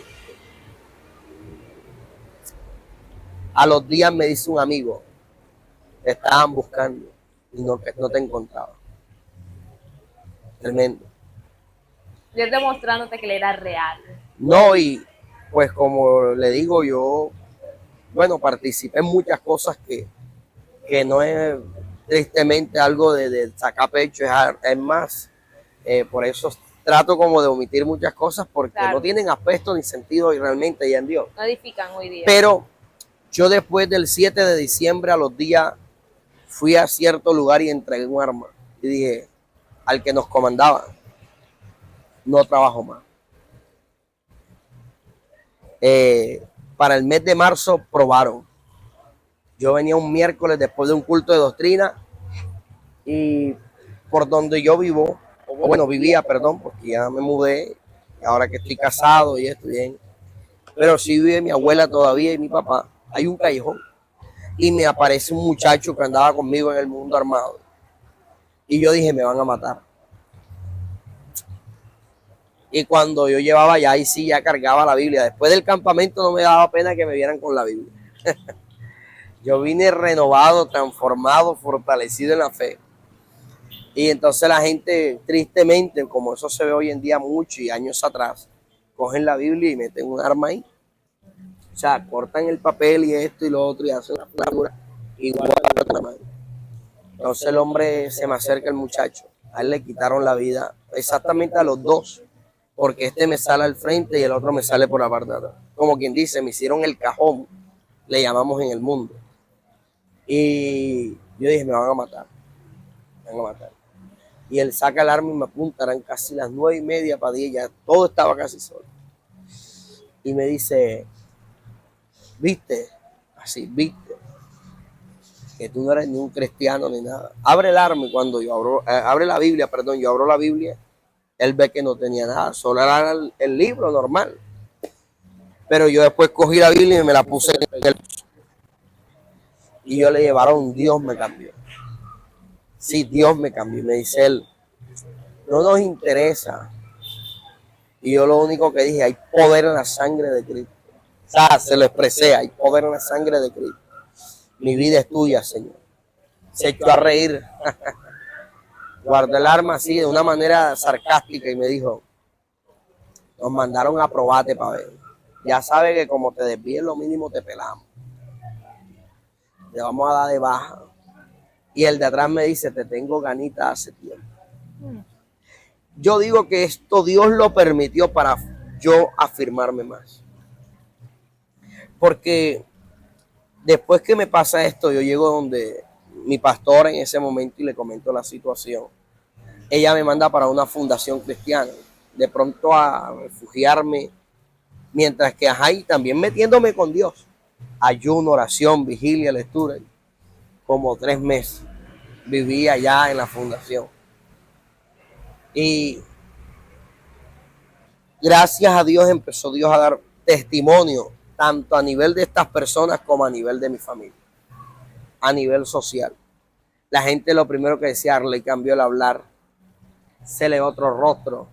a los días me dice un amigo, te estaban buscando y no te encontraban. Tremendo.
Dios demostrándote que él era real.
No, y pues como le digo, yo, bueno, participé en muchas cosas que no es tristemente algo de sacar pecho, es más, por eso trato como de omitir muchas cosas porque claro, no tienen aspecto ni sentido y realmente ya en Dios.
No edifican hoy día.
Pero yo después del 7 de diciembre a los días fui a cierto lugar y entregué un arma y dije al que nos comandaba, no trabajo más. Para el mes de marzo probaron. Yo venía un miércoles después de un culto de doctrina y por donde yo vivo, vivía, porque ya me mudé, ahora que estoy casado y estoy bien, pero sí vive mi abuela todavía y mi papá, hay un callejón y me aparece un muchacho que andaba conmigo en el mundo armado y yo dije, me van a matar. Y cuando yo llevaba ya, ahí sí ya cargaba la Biblia. Después del campamento no me daba pena que me vieran con la Biblia. Yo vine renovado, transformado, fortalecido en la fe. Y entonces la gente, tristemente, como eso se ve hoy en día mucho y años atrás, cogen la Biblia y meten un arma ahí. O sea, cortan el papel y esto y lo otro y hacen una figura igual a otra mano. Entonces el hombre se me acerca, el muchacho. A él le quitaron la vida exactamente a los dos. Porque este me sale al frente y el otro me sale por la parte de atrás. Como quien dice, me hicieron el cajón, le llamamos en el mundo. Y yo dije, me van a matar. Me van a matar. Y él saca el arma y me apunta, eran casi las 9:30 para 10, ya todo estaba casi solo. Y me dice, viste, así, viste, que tú no eres ni un cristiano ni nada. Abre el arma y cuando yo abre la Biblia, yo abro la Biblia, él ve que no tenía nada, solo era el libro normal. Pero yo después cogí la Biblia y me la puse en el... Y yo le llevaron, Dios me cambió. Sí, Dios me cambió. Y me dice él, no nos interesa. Y yo lo único que dije, hay poder en la sangre de Cristo. O sea, se lo expresé, hay poder en la sangre de Cristo. Mi vida es tuya, Señor. Se echó a reír. Guardó el arma así de una manera sarcástica y me dijo, Nos mandaron a probarte para ver. Ya sabes que como te desvíes lo mínimo te pelamos. Te vamos a dar de baja. Y el de atrás me dice, te tengo ganita hace tiempo. Yo digo que esto Dios lo permitió para yo afirmarme más. Porque después que me pasa esto, yo llego donde mi pastora en ese momento y le comento la situación. Ella me manda para una fundación cristiana. De pronto a refugiarme, mientras que y también metiéndome con Dios. Ayuno, oración, vigilia, lectura. Como 3 meses viví allá en la fundación. Y gracias a Dios empezó Dios a dar testimonio, tanto a nivel de estas personas como a nivel de mi familia, a nivel social. La gente lo primero que decía, le cambió el hablar, se le otro rostro,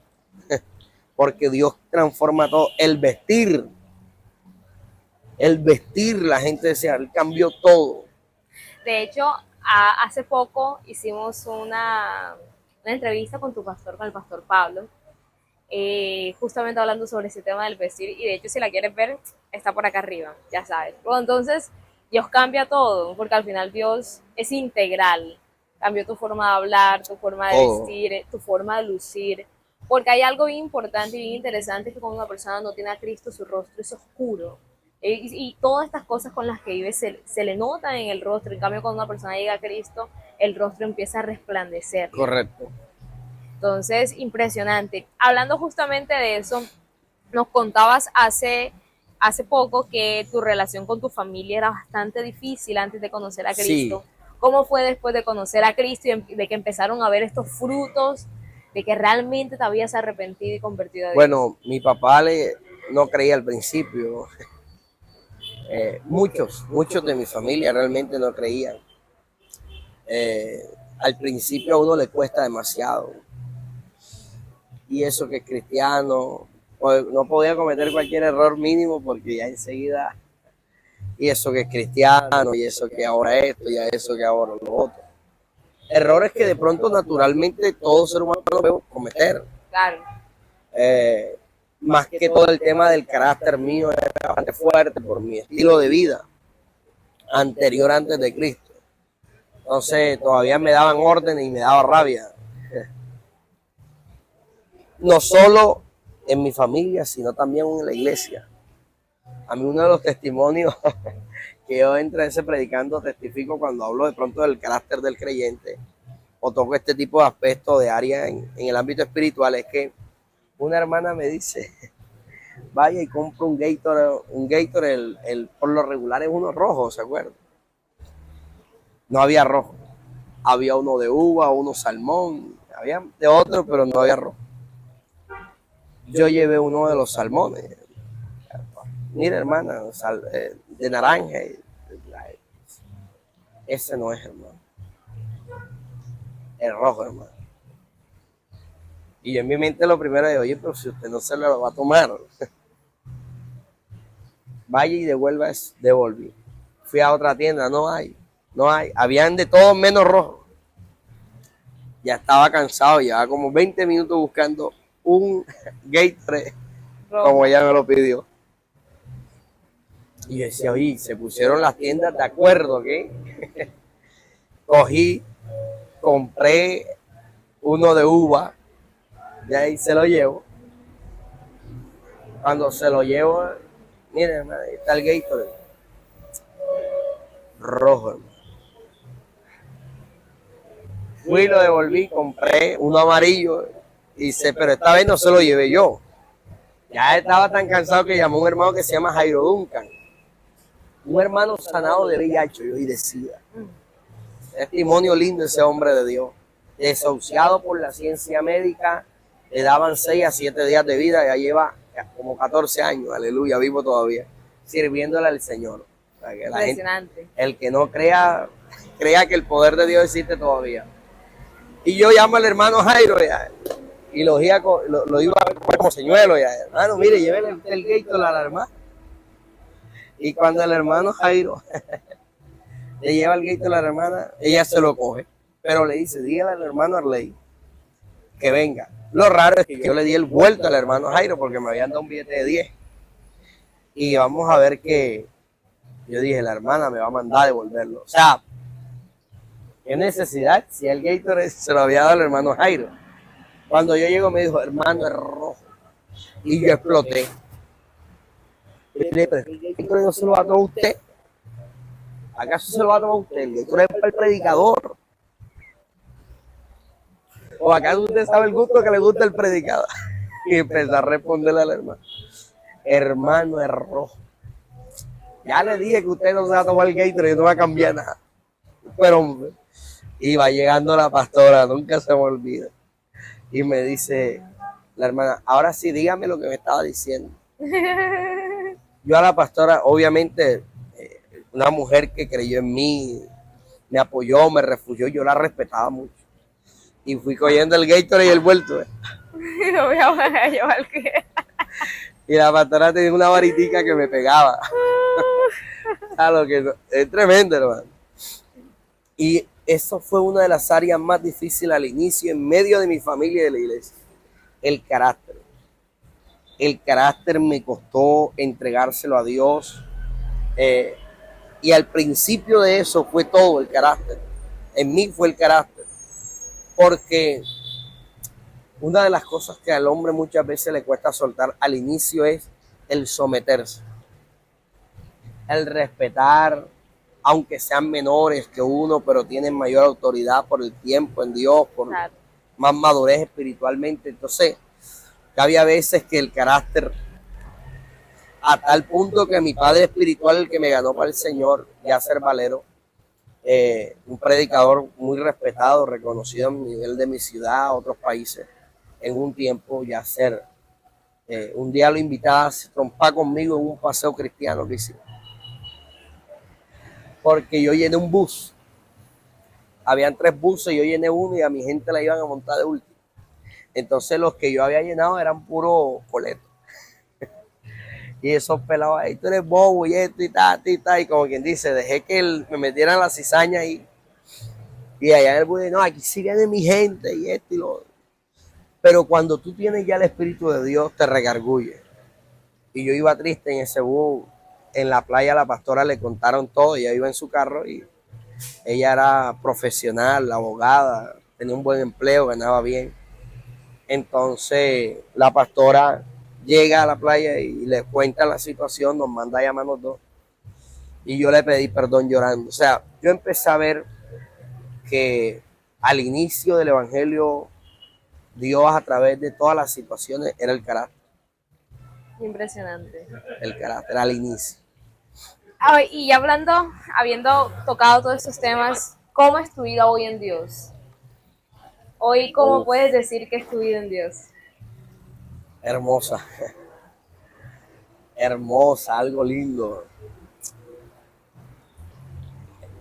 porque Dios transforma todo. El vestir, la gente decía, él cambió todo.
De hecho, hace poco hicimos una entrevista con tu pastor, con el pastor Pablo, justamente hablando sobre ese tema del vestir, y de hecho si la quieres ver, está por acá arriba, ya sabes. Bueno, entonces, Dios cambia todo, porque al final Dios es integral. Cambió tu forma de hablar, tu forma de vestir, tu forma de lucir, porque hay algo bien importante y bien interesante, que cuando una persona no tiene a Cristo, su rostro es oscuro. Y todas estas cosas con las que vive se le notan en el rostro. En cambio, cuando una persona llega a Cristo, el rostro empieza a resplandecer.
Correcto.
Entonces, impresionante. Hablando justamente de eso, nos contabas hace poco que tu relación con tu familia era bastante difícil antes de conocer a Cristo. Sí. ¿Cómo fue después de conocer a Cristo y de que empezaron a ver estos frutos, de que realmente te habías arrepentido y convertido a Dios?
Bueno, mi papá no creía al principio. Muchos de mi familia realmente no creían. Al principio a uno le cuesta demasiado. Y eso que es cristiano, no podía cometer cualquier error mínimo porque ya enseguida, y eso que es cristiano, y eso que ahora esto, y eso que ahora lo otro. Errores que de pronto naturalmente todo ser humano debe cometer.
Claro.
Más que todo el tema del carácter mío era bastante fuerte por mi estilo de vida anterior, antes de Cristo. Entonces todavía me daban órdenes y me daba rabia. No solo en mi familia, sino también en la iglesia. A mí uno de los testimonios que yo entre ese predicando testifico cuando hablo de pronto del carácter del creyente o toco este tipo de aspectos de área en el ámbito espiritual, es que una hermana me dice, vaya y compra un Gatorade, por lo regular es uno rojo, ¿se acuerdan? No había rojo, había uno de uva, uno salmón, había de otro, pero no había rojo. Yo llevé uno de los salmones. Mira, hermana, de naranja. Ese no es, hermano. El rojo, hermano. Y yo en mi mente lo primero es, oye, pero si usted no se lo va a tomar, vaya y devolví. Fui a otra tienda, no hay. Habían de todo menos rojo. Ya estaba cansado, llevaba como 20 minutos buscando un Gatorade como ella me lo pidió. Y yo decía, oye, se pusieron las tiendas de acuerdo, ¿qué? Cogí, compré uno de uva, y ahí se lo llevo. Cuando se lo llevo, miren, hermano, ahí está el Gatorade. Rojo, hermano. Fui, lo devolví, compré uno amarillo, pero esta vez no se lo llevé yo. Ya estaba tan cansado que llamó a un hermano que se llama Jairo Duncan. Un hermano sanado de VIH, y decía. Testimonio lindo ese hombre de Dios. Desahuciado por la ciencia médica, le daban 6 a 7 días de vida, ya lleva como 14 años, aleluya, vivo todavía, sirviéndole al Señor. O sea, que la gente, el que no crea que el poder de Dios existe todavía. Y yo llamo al hermano Jairo ya, y lo iba a ver como señuelo ya. Hermano, mire, llévele el Gatorade a la hermana. Y cuando el hermano Jairo le lleva el Gatorade a la hermana, ella se lo coge, pero le dice, dígale al hermano Arley que venga. Lo raro es que yo le di el vuelto al hermano Jairo porque me habían dado un billete de 10. Y vamos a ver que yo dije, la hermana me va a mandar a devolverlo. O sea, ¿qué necesidad? Si el Gatorade se lo había dado al hermano Jairo. Cuando yo llego me dijo, hermano, es rojo. Y yo exploté. Y le dije, pero el Gatorade no se lo va a tomar usted. ¿Acaso se lo va a tomar usted? El Gatorade es para el predicador. ¿O acaso usted sabe el gusto que le gusta el predicador? Y empezó a responderle al hermano. Hermano, es rojo. Ya le dije que usted no se va a tomar el Gatorade y no va a cambiar nada. Pero iba llegando la pastora, nunca se me olvida. Y me dice la hermana, ahora sí, dígame lo que me estaba diciendo. Yo a la pastora, obviamente, una mujer que creyó en mí, me apoyó, me refugió, yo la respetaba mucho. Y fui cogiendo el Gatorade y el vuelto.
No voy a llevar que...
Y la pastora tenía una varitica que me pegaba. Es tremendo, hermano. Y eso fue una de las áreas más difíciles al inicio, en medio de mi familia y de la iglesia. El carácter. El carácter me costó entregárselo a Dios. Y al principio de eso fue todo el carácter. En mí fue el carácter. Porque una de las cosas que al hombre muchas veces le cuesta soltar al inicio es el someterse. El respetar, aunque sean menores que uno, pero tienen mayor autoridad por el tiempo en Dios, por más madurez espiritualmente. Entonces, había veces que el carácter, a tal punto que mi padre espiritual, el que me ganó para el Señor, Yasser Valero, un predicador muy respetado, reconocido a nivel de mi ciudad, otros países, en un tiempo, Yasser, un día lo invitaba a trompar conmigo en un paseo cristiano que hicimos. Porque yo llené un bus. Habían 3 buses, yo llené uno y a mi gente la iban a montar de último. Entonces los que yo había llenado eran puro coleto. Y esos pelados ahí, tú eres bobo y esto y tal, y como quien dice, dejé que me metieran la cizaña ahí. Y allá en el bus, no, aquí sí viene mi gente y esto y lo otro. Pero cuando tú tienes ya el Espíritu de Dios, te regargulle. Y yo iba triste en ese bus. En la playa a la pastora le contaron todo, ella iba en su carro y ella era profesional, abogada, tenía un buen empleo, ganaba bien. Entonces la pastora llega a la playa y le cuenta la situación, nos manda a llamarnos 2 y yo le pedí perdón llorando. O sea, yo empecé a ver que al inicio del evangelio Dios a través de todas las situaciones era el carácter.
Impresionante.
El carácter al inicio.
Y habiendo tocado todos estos temas, ¿cómo es tu vida hoy en Dios? Hoy, ¿cómo puedes decir que es tu vida en Dios?
Hermosa. Hermosa, algo lindo.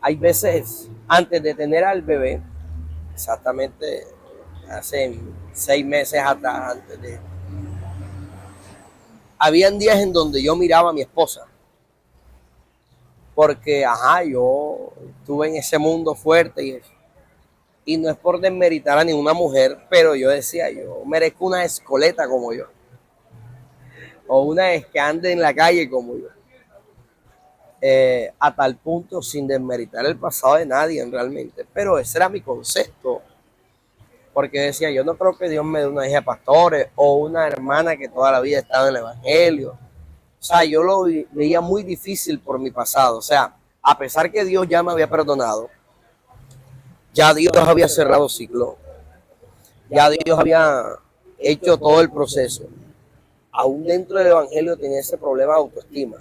Hay veces, antes de tener al bebé, exactamente hace 6 meses atrás, habían días en donde yo miraba a mi esposa. Porque, yo estuve en ese mundo fuerte y eso. Y no es por desmeritar a ninguna mujer, pero yo decía, yo merezco una escoleta como yo. O una que ande en la calle como yo. A tal punto, sin desmeritar el pasado de nadie realmente. Pero ese era mi concepto. Porque decía, yo no creo que Dios me dé una hija de pastores o una hermana que toda la vida ha estado en el evangelio. O sea, yo lo veía muy difícil por mi pasado. O sea, a pesar que Dios ya me había perdonado, ya Dios había cerrado ciclo, ya Dios había hecho todo el proceso. Aún dentro del evangelio tenía ese problema de autoestima.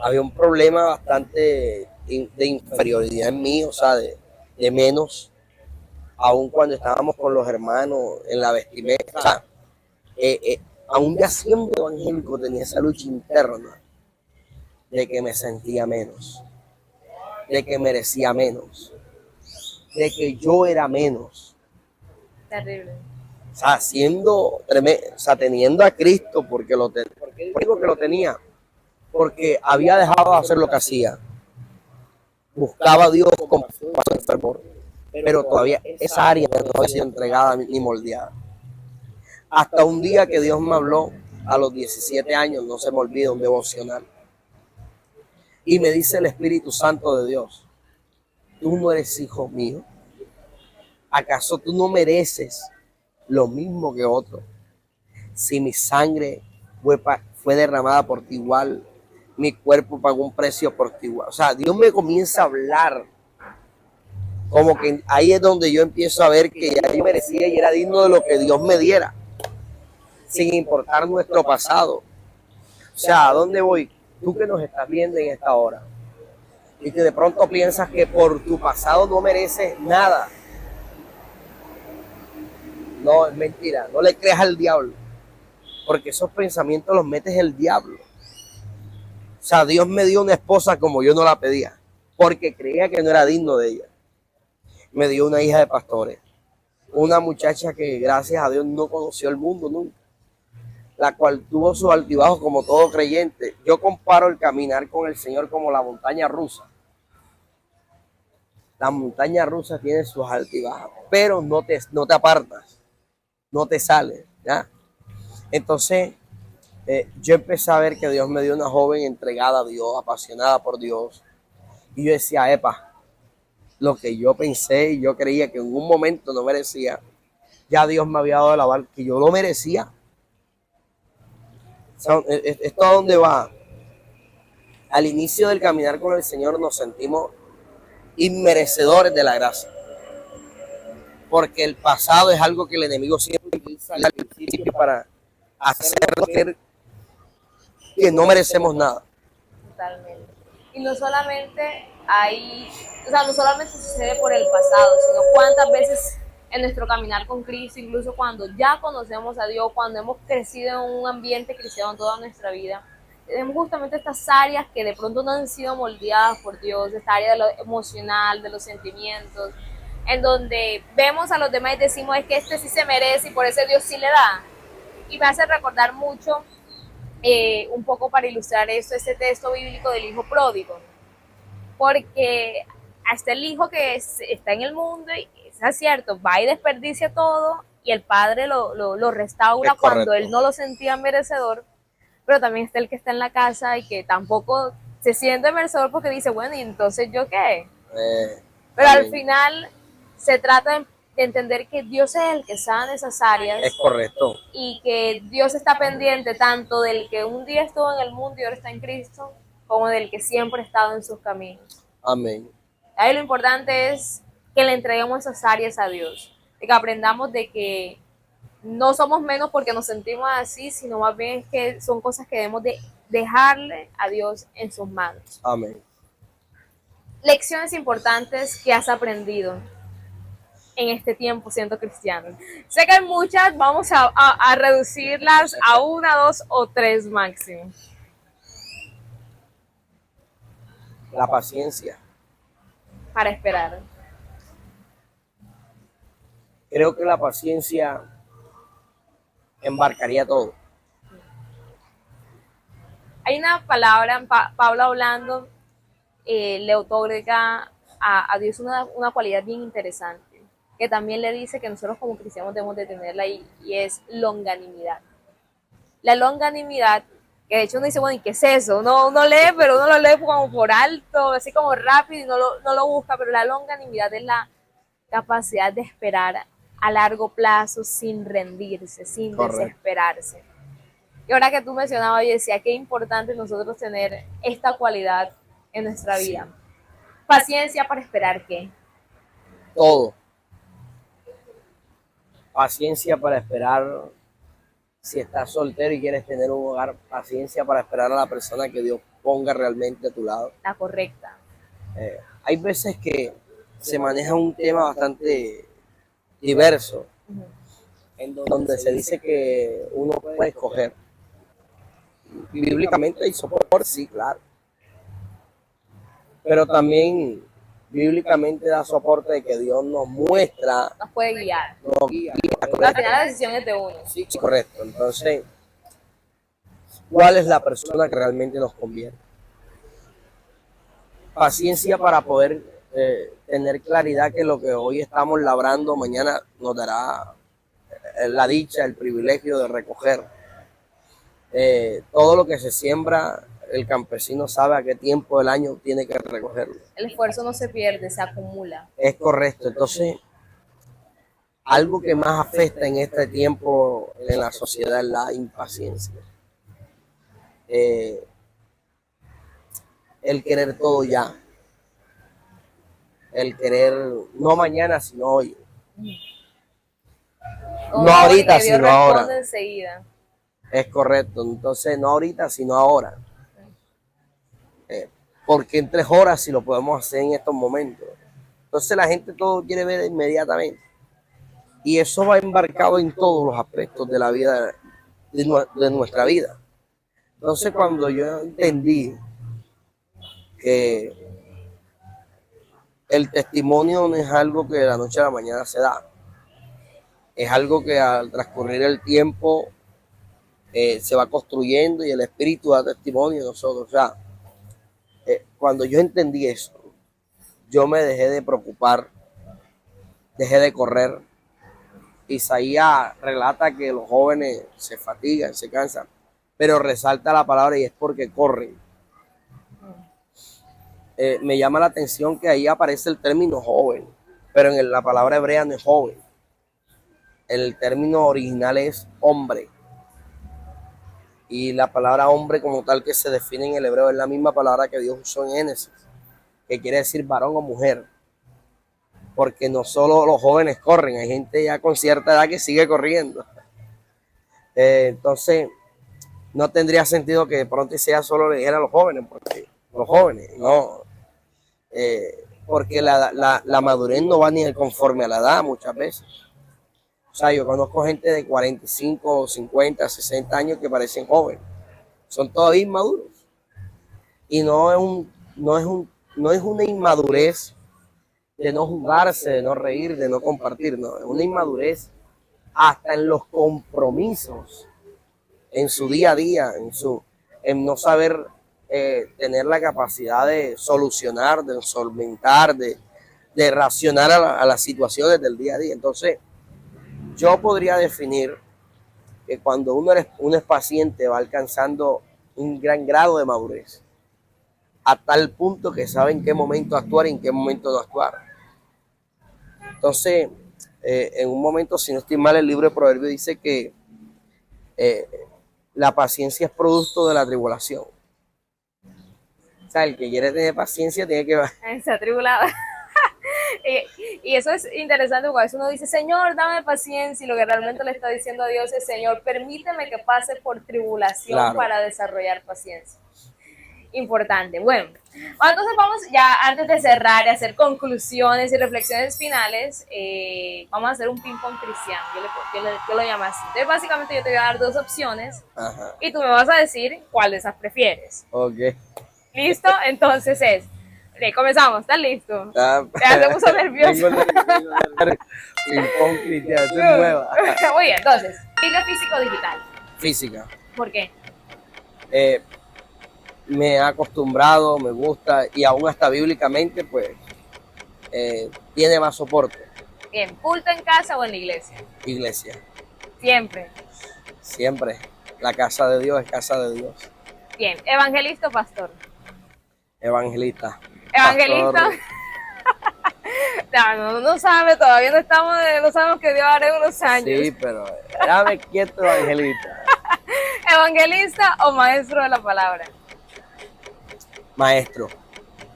Había un problema bastante de inferioridad en mí, o sea, de menos. Aún cuando estábamos con los hermanos en la vestimenta, o sea, aún ya siendo evangélico tenía esa lucha interna de que me sentía menos, de que merecía menos, de que yo era menos.
Terrible.
O sea, teniendo a Cristo, porque digo que lo tenía, porque había dejado de hacer lo que hacía. Buscaba a Dios con pasión y fervor. pero todavía esa área no había sido entregada ni moldeada. Hasta un día que Dios me habló a los 17 años, no se me olvida, un devocional. Y me dice el Espíritu Santo de Dios, tú no eres hijo mío. ¿Acaso tú no mereces lo mismo que otro? Si mi sangre fue derramada por ti igual, mi cuerpo pagó un precio por ti igual. O sea, Dios me comienza a hablar. Como que ahí es donde yo empiezo a ver que ya yo merecía y era digno de lo que Dios me diera, sin importar nuestro pasado. O sea, ¿a dónde voy? Tú que nos estás viendo en esta hora y que de pronto piensas que por tu pasado no mereces nada. No, es mentira. No le creas al diablo, porque esos pensamientos los metes el diablo. O sea, Dios me dio una esposa como yo no la pedía, porque creía que no era digno de ella. Me dio una hija de pastores, una muchacha que gracias a Dios no conoció el mundo nunca, la cual tuvo sus altibajos como todo creyente. Yo comparo el caminar con el Señor como la montaña rusa. La montaña rusa tiene sus altibajos, pero no te apartas, no te sales, ¿ya? Entonces, yo empecé a ver que Dios me dio una joven entregada a Dios, apasionada por Dios. Y yo decía, epa, lo que yo pensé y yo creía que en un momento no merecía, ya Dios me había dado el aval que yo lo merecía. O sea, ¿esto a dónde va? Al inicio del caminar con el Señor nos sentimos inmerecedores de la gracia, porque el pasado es algo que el enemigo siempre utiliza al principio para hacernos creer que no merecemos nada.
Totalmente. Y no solamente no solamente sucede por el pasado, sino cuántas veces en nuestro caminar con Cristo, incluso cuando ya conocemos a Dios, cuando hemos crecido en un ambiente cristiano toda nuestra vida, tenemos justamente estas áreas que de pronto no han sido moldeadas por Dios, esta área de lo emocional, de los sentimientos, en donde vemos a los demás y decimos, es que este sí se merece y por eso Dios sí le da. Y me hace recordar mucho, un poco para ilustrar esto, este texto bíblico del hijo pródigo, porque hasta el hijo que está en el mundo, y es cierto, va y desperdicia todo, y el padre lo restaura cuando él no lo sentía merecedor, pero también está el que está en la casa y que tampoco se siente merecedor porque dice, bueno, ¿y entonces yo qué? Pero al final se trata de entender que Dios es el que sana esas áreas.
Es correcto.
Y que Dios está pendiente tanto del que un día estuvo en el mundo y ahora está en Cristo, como del que siempre ha estado en sus caminos.
Amén.
Ahí lo importante es que le entreguemos esas áreas a Dios, de que aprendamos de que no somos menos porque nos sentimos así, sino más bien es que son cosas que debemos de dejarle a Dios en sus manos.
Amén.
Lecciones importantes que has aprendido en este tiempo siendo cristiano. Sé que hay muchas, vamos a reducirlas a 1, 2 o 3 máximo.
La paciencia.
Para esperar.
Creo que la paciencia embarcaría todo.
Hay una palabra, Pablo hablando, le otorga a Dios una cualidad bien interesante, que también le dice que nosotros como cristianos debemos de tenerla, y es longanimidad. La longanimidad, que de hecho uno dice, bueno, ¿y qué es eso? Uno lee, pero uno lo lee como por alto, así como rápido, y no lo busca, pero la longanimidad es la capacidad de esperar a largo plazo sin rendirse, sin desesperarse. Y ahora que tú mencionabas, yo decía, qué importante nosotros tener esta cualidad en nuestra vida. Paciencia para esperar, ¿qué?
Todo. Paciencia para esperar, si estás soltero y quieres tener un hogar, paciencia para esperar a la persona que Dios ponga realmente a tu lado.
La correcta.
Hay veces que se maneja un tema bastante diverso, en donde se dice que uno puede escoger. Bíblicamente hay soporte, sí, claro. Pero también bíblicamente da soporte de que Dios nos muestra,
nos puede guiar.
Nos guía.
Al final la decisión es de uno.
Sí, correcto. Entonces, ¿cuál es la persona que realmente nos conviene? Paciencia para poder tener claridad que lo que hoy estamos labrando, mañana nos dará la dicha, el privilegio de recoger. Todo lo que se siembra, el campesino sabe a qué tiempo del año tiene que recogerlo.
El esfuerzo no se pierde, se acumula.
Es correcto. Entonces, algo que más afecta en este tiempo en la sociedad es la impaciencia. El querer todo ya. El querer no mañana, sino hoy. No ahorita, sino ahora.
Enseguida.
Es correcto. Entonces, no ahorita, sino ahora. Porque en 3 horas si lo podemos hacer en estos momentos. Entonces la gente todo quiere ver inmediatamente. Y eso va embarcado en todos los aspectos de la vida, de nuestra vida. Entonces cuando yo entendí que el testimonio no es algo que de la noche a la mañana se da, es algo que al transcurrir el tiempo se va construyendo y el Espíritu da testimonio de nosotros. O sea, cuando yo entendí eso, yo me dejé de preocupar, dejé de correr. Isaías relata que los jóvenes se fatigan, se cansan, pero resalta la palabra y es porque corren. Me llama la atención que ahí aparece el término joven, pero en la palabra hebrea no es joven. El término original es hombre. Y la palabra hombre como tal que se define en el hebreo es la misma palabra que Dios usó en Génesis, que quiere decir varón o mujer. Porque no solo los jóvenes corren, hay gente ya con cierta edad que sigue corriendo. Entonces, no tendría sentido que de pronto sea solo le dijera a los jóvenes, porque los jóvenes, no. Porque la madurez no va ni conforme a la edad muchas veces. O sea, yo conozco gente de 45, 50, 60 años que parecen jóvenes. Son todavía inmaduros. Y no es una inmadurez de no jugarse, de no reír, de no compartir, no, es una inmadurez hasta en los compromisos, en su día a día, en no saber tener la capacidad de solucionar, de solventar, de reaccionar a las situaciones del día a día. Entonces, yo podría definir que cuando uno es paciente va alcanzando un gran grado de madurez, a tal punto que sabe en qué momento actuar y en qué momento no actuar. Entonces, en un momento, si no estoy mal, el libro de Proverbios dice que la paciencia es producto de la tribulación. O sea, el que quiere tener paciencia tiene que...
Está atribulado. Y eso es interesante porque a veces uno dice, Señor, dame paciencia, y lo que realmente le está diciendo a Dios es, Señor, permíteme que pase por tribulación, claro, para desarrollar paciencia. Importante. Bueno, entonces vamos ya, antes de cerrar y hacer conclusiones y reflexiones finales, vamos a hacer un ping-pong cristiano. Yo lo llamo así. Entonces, básicamente yo te voy a dar 2 opciones. Ajá. Y tú me vas a decir cuál de esas prefieres.
Ok.
¿Listo? Entonces comenzamos. ¿Estás listo? Ya se puso nervioso.
Ping-pong cristiano, es nueva.
Muy bien, entonces, ¿Biblia física o digital?
Física.
¿Por qué?
Me he acostumbrado, me gusta, y aún hasta bíblicamente, pues, tiene más soporte.
Bien, ¿culto en casa o en la iglesia?
Iglesia.
Siempre.
Siempre. La casa de Dios es casa de Dios.
Bien, ¿evangelista o pastor?
Evangelista.
¿Evangelista? No sabe, todavía no sabemos que Dios hará en unos años.
Sí, pero déjame quieto, evangelista.
¿Evangelista o maestro de la palabra?
Maestro.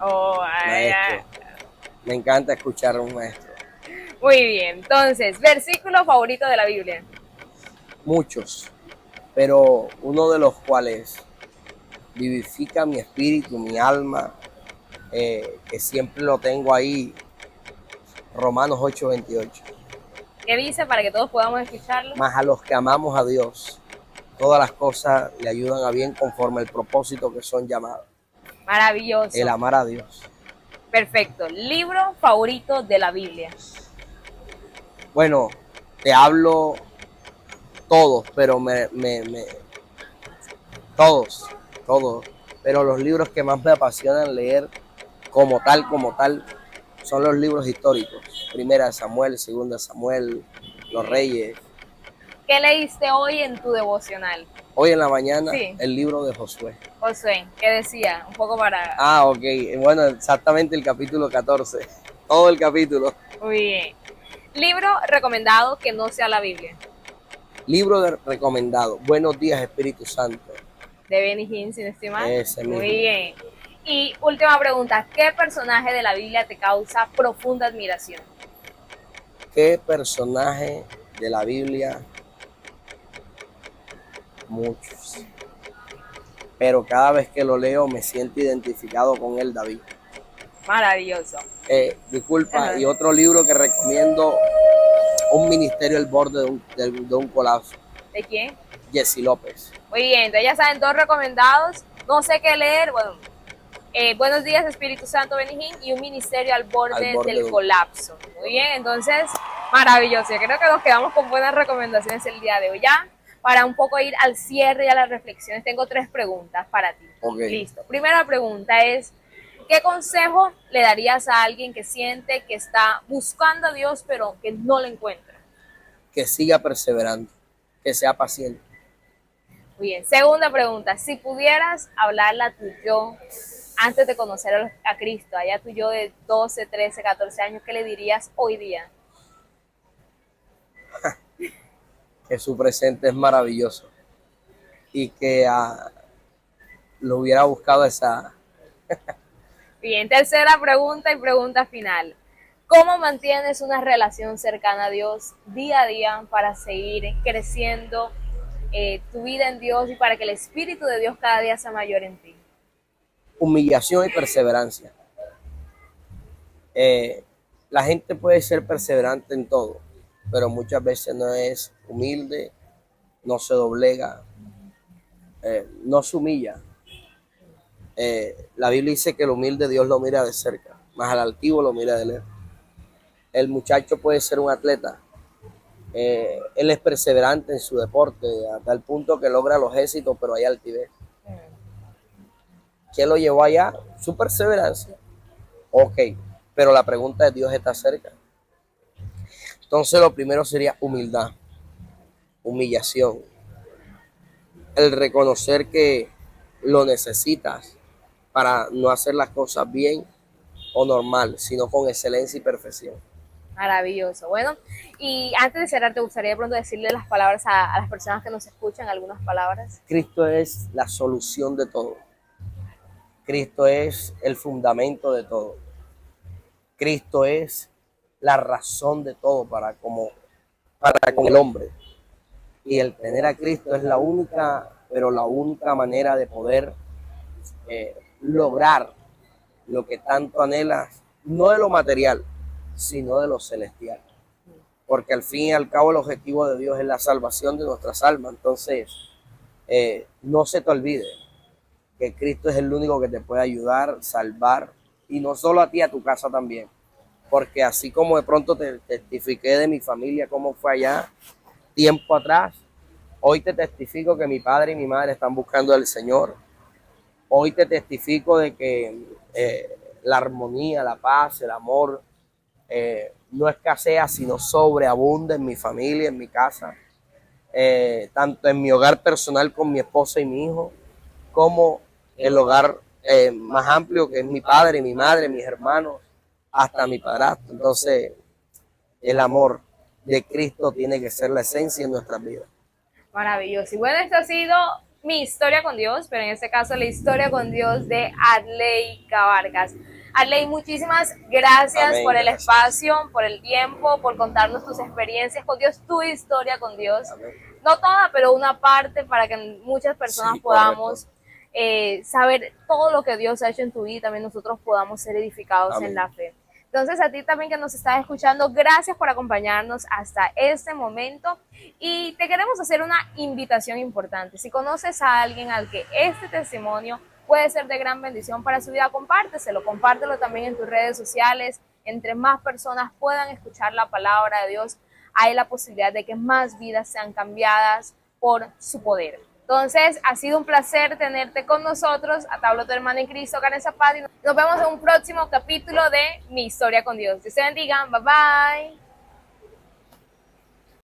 Oh,
maestro. Me encanta escuchar a un maestro.
Muy bien, entonces, ¿versículo favorito de la Biblia?
Muchos, pero uno de los cuales vivifica mi espíritu, mi alma, que siempre lo tengo ahí, Romanos 8:28.
¿Qué dice para que todos podamos escucharlo?
Mas a los que amamos a Dios, todas las cosas le ayudan a bien conforme al propósito que son llamados.
Maravilloso.
El amar a Dios.
Perfecto. ¿Libro favorito de la Biblia?
Bueno, te hablo todos, pero todos, pero los libros que más me apasionan leer como tal, son los libros históricos. Primera de Samuel, Segunda de Samuel, los Reyes.
¿Qué leíste hoy en tu devocional?
Hoy en la mañana,
Sí.
el libro de Josué.
Josué, ¿qué decía? Un poco para...
Ok. Bueno, exactamente el capítulo 14. Todo el capítulo.
Muy bien. Libro recomendado que no sea la Biblia.
Recomendado. Buenos días, Espíritu Santo.
De Benny Hinn, sin estimar.
Ese mismo.
Muy bien. Y última pregunta, ¿qué personaje de la Biblia te causa profunda admiración?
¿Qué personaje de la Biblia? Muchos. Pero cada vez que lo leo me siento identificado con él, David.
Maravilloso.
Disculpa,
Ajá.
y otro libro que recomiendo, Un ministerio al borde de un colapso.
¿De quién?
Jesse López.
Muy bien, entonces ya saben, todos recomendados. No sé qué leer. Bueno, Buenos días, Espíritu Santo, Benny Hinn, y Un ministerio al borde del colapso. Muy bien, entonces, maravilloso. Yo creo que nos quedamos con buenas recomendaciones el día de hoy. Ya, para un poco ir al cierre y a las reflexiones, tengo 3 preguntas para ti.
Okay.
Listo. Primera pregunta es, ¿qué consejo le darías a alguien que siente que está buscando a Dios pero que no lo encuentra?
Que siga perseverando, que sea paciente.
Muy bien. Segunda pregunta, si pudieras hablarle a tu yo antes de conocer a Cristo, allá tu yo de 12, 13, 14 años, ¿qué le dirías hoy día?
Que su presente es maravilloso y que lo hubiera buscado esa...
Bien, tercera pregunta y pregunta final. ¿Cómo mantienes una relación cercana a Dios día a día para seguir creciendo tu vida en Dios y para que el Espíritu de Dios cada día sea mayor en ti?
Humillación y perseverancia. La gente puede ser perseverante en todo, pero muchas veces no es humilde, no se doblega, no se humilla. La Biblia dice que el humilde Dios lo mira de cerca, más al altivo lo mira de lejos. El muchacho puede ser un atleta, él es perseverante en su deporte, hasta el punto que logra los éxitos, pero hay altivez. ¿Quién lo llevó allá? Su perseverancia. Ok, pero la pregunta es, ¿Dios está cerca? Entonces lo primero sería humildad, humillación, el reconocer que lo necesitas para no hacer las cosas bien o normal, sino con excelencia y perfección.
Maravilloso. Bueno, y antes de cerrar, ¿te gustaría de pronto decirle las palabras a las personas que nos escuchan, algunas palabras?
Cristo es la solución de todo. Cristo es el fundamento de todo. Cristo es la razón de todo para con el hombre. Y el tener a Cristo es la única, pero la única manera de poder lograr lo que tanto anhelas, no de lo material, sino de lo celestial. Porque al fin y al cabo el objetivo de Dios es la salvación de nuestras almas. Entonces, no se te olvide que Cristo es el único que te puede ayudar, salvar, y no solo a ti, a tu casa también. Porque así como de pronto te testifiqué de mi familia, cómo fue allá tiempo atrás, hoy te testifico que mi padre y mi madre están buscando al Señor. Hoy te testifico de que la armonía, la paz, el amor no escasea, sino sobreabunda en mi familia, en mi casa. Tanto en mi hogar personal con mi esposa y mi hijo, como el hogar más amplio que es mi padre, mi madre, mis hermanos, hasta mi padrastro. Entonces, el amor de Cristo tiene que ser la esencia en nuestras vidas.
Maravilloso. Y bueno, esto ha sido mi historia con Dios, pero en este caso la historia con Dios de Adley Cabarcas. Adley, muchísimas gracias. Amén, por el espacio, por el tiempo, por contarnos tus experiencias con Dios, tu historia con Dios. Amén. No toda, pero una parte para que muchas personas podamos saber todo lo que Dios ha hecho en tu vida y también nosotros podamos ser edificados Amén. En la fe. Entonces, a ti también que nos estás escuchando, gracias por acompañarnos hasta este momento y te queremos hacer una invitación importante. Si conoces a alguien al que este testimonio puede ser de gran bendición para su vida, compártelo también en tus redes sociales. Entre más personas puedan escuchar la palabra de Dios, hay la posibilidad de que más vidas sean cambiadas por su poder. Entonces, ha sido un placer tenerte con nosotros. A hablo tu hermana en Cristo, Karen Zapata. Nos vemos en un próximo capítulo de Mi Historia con Dios. Dios te bendiga. Bye bye.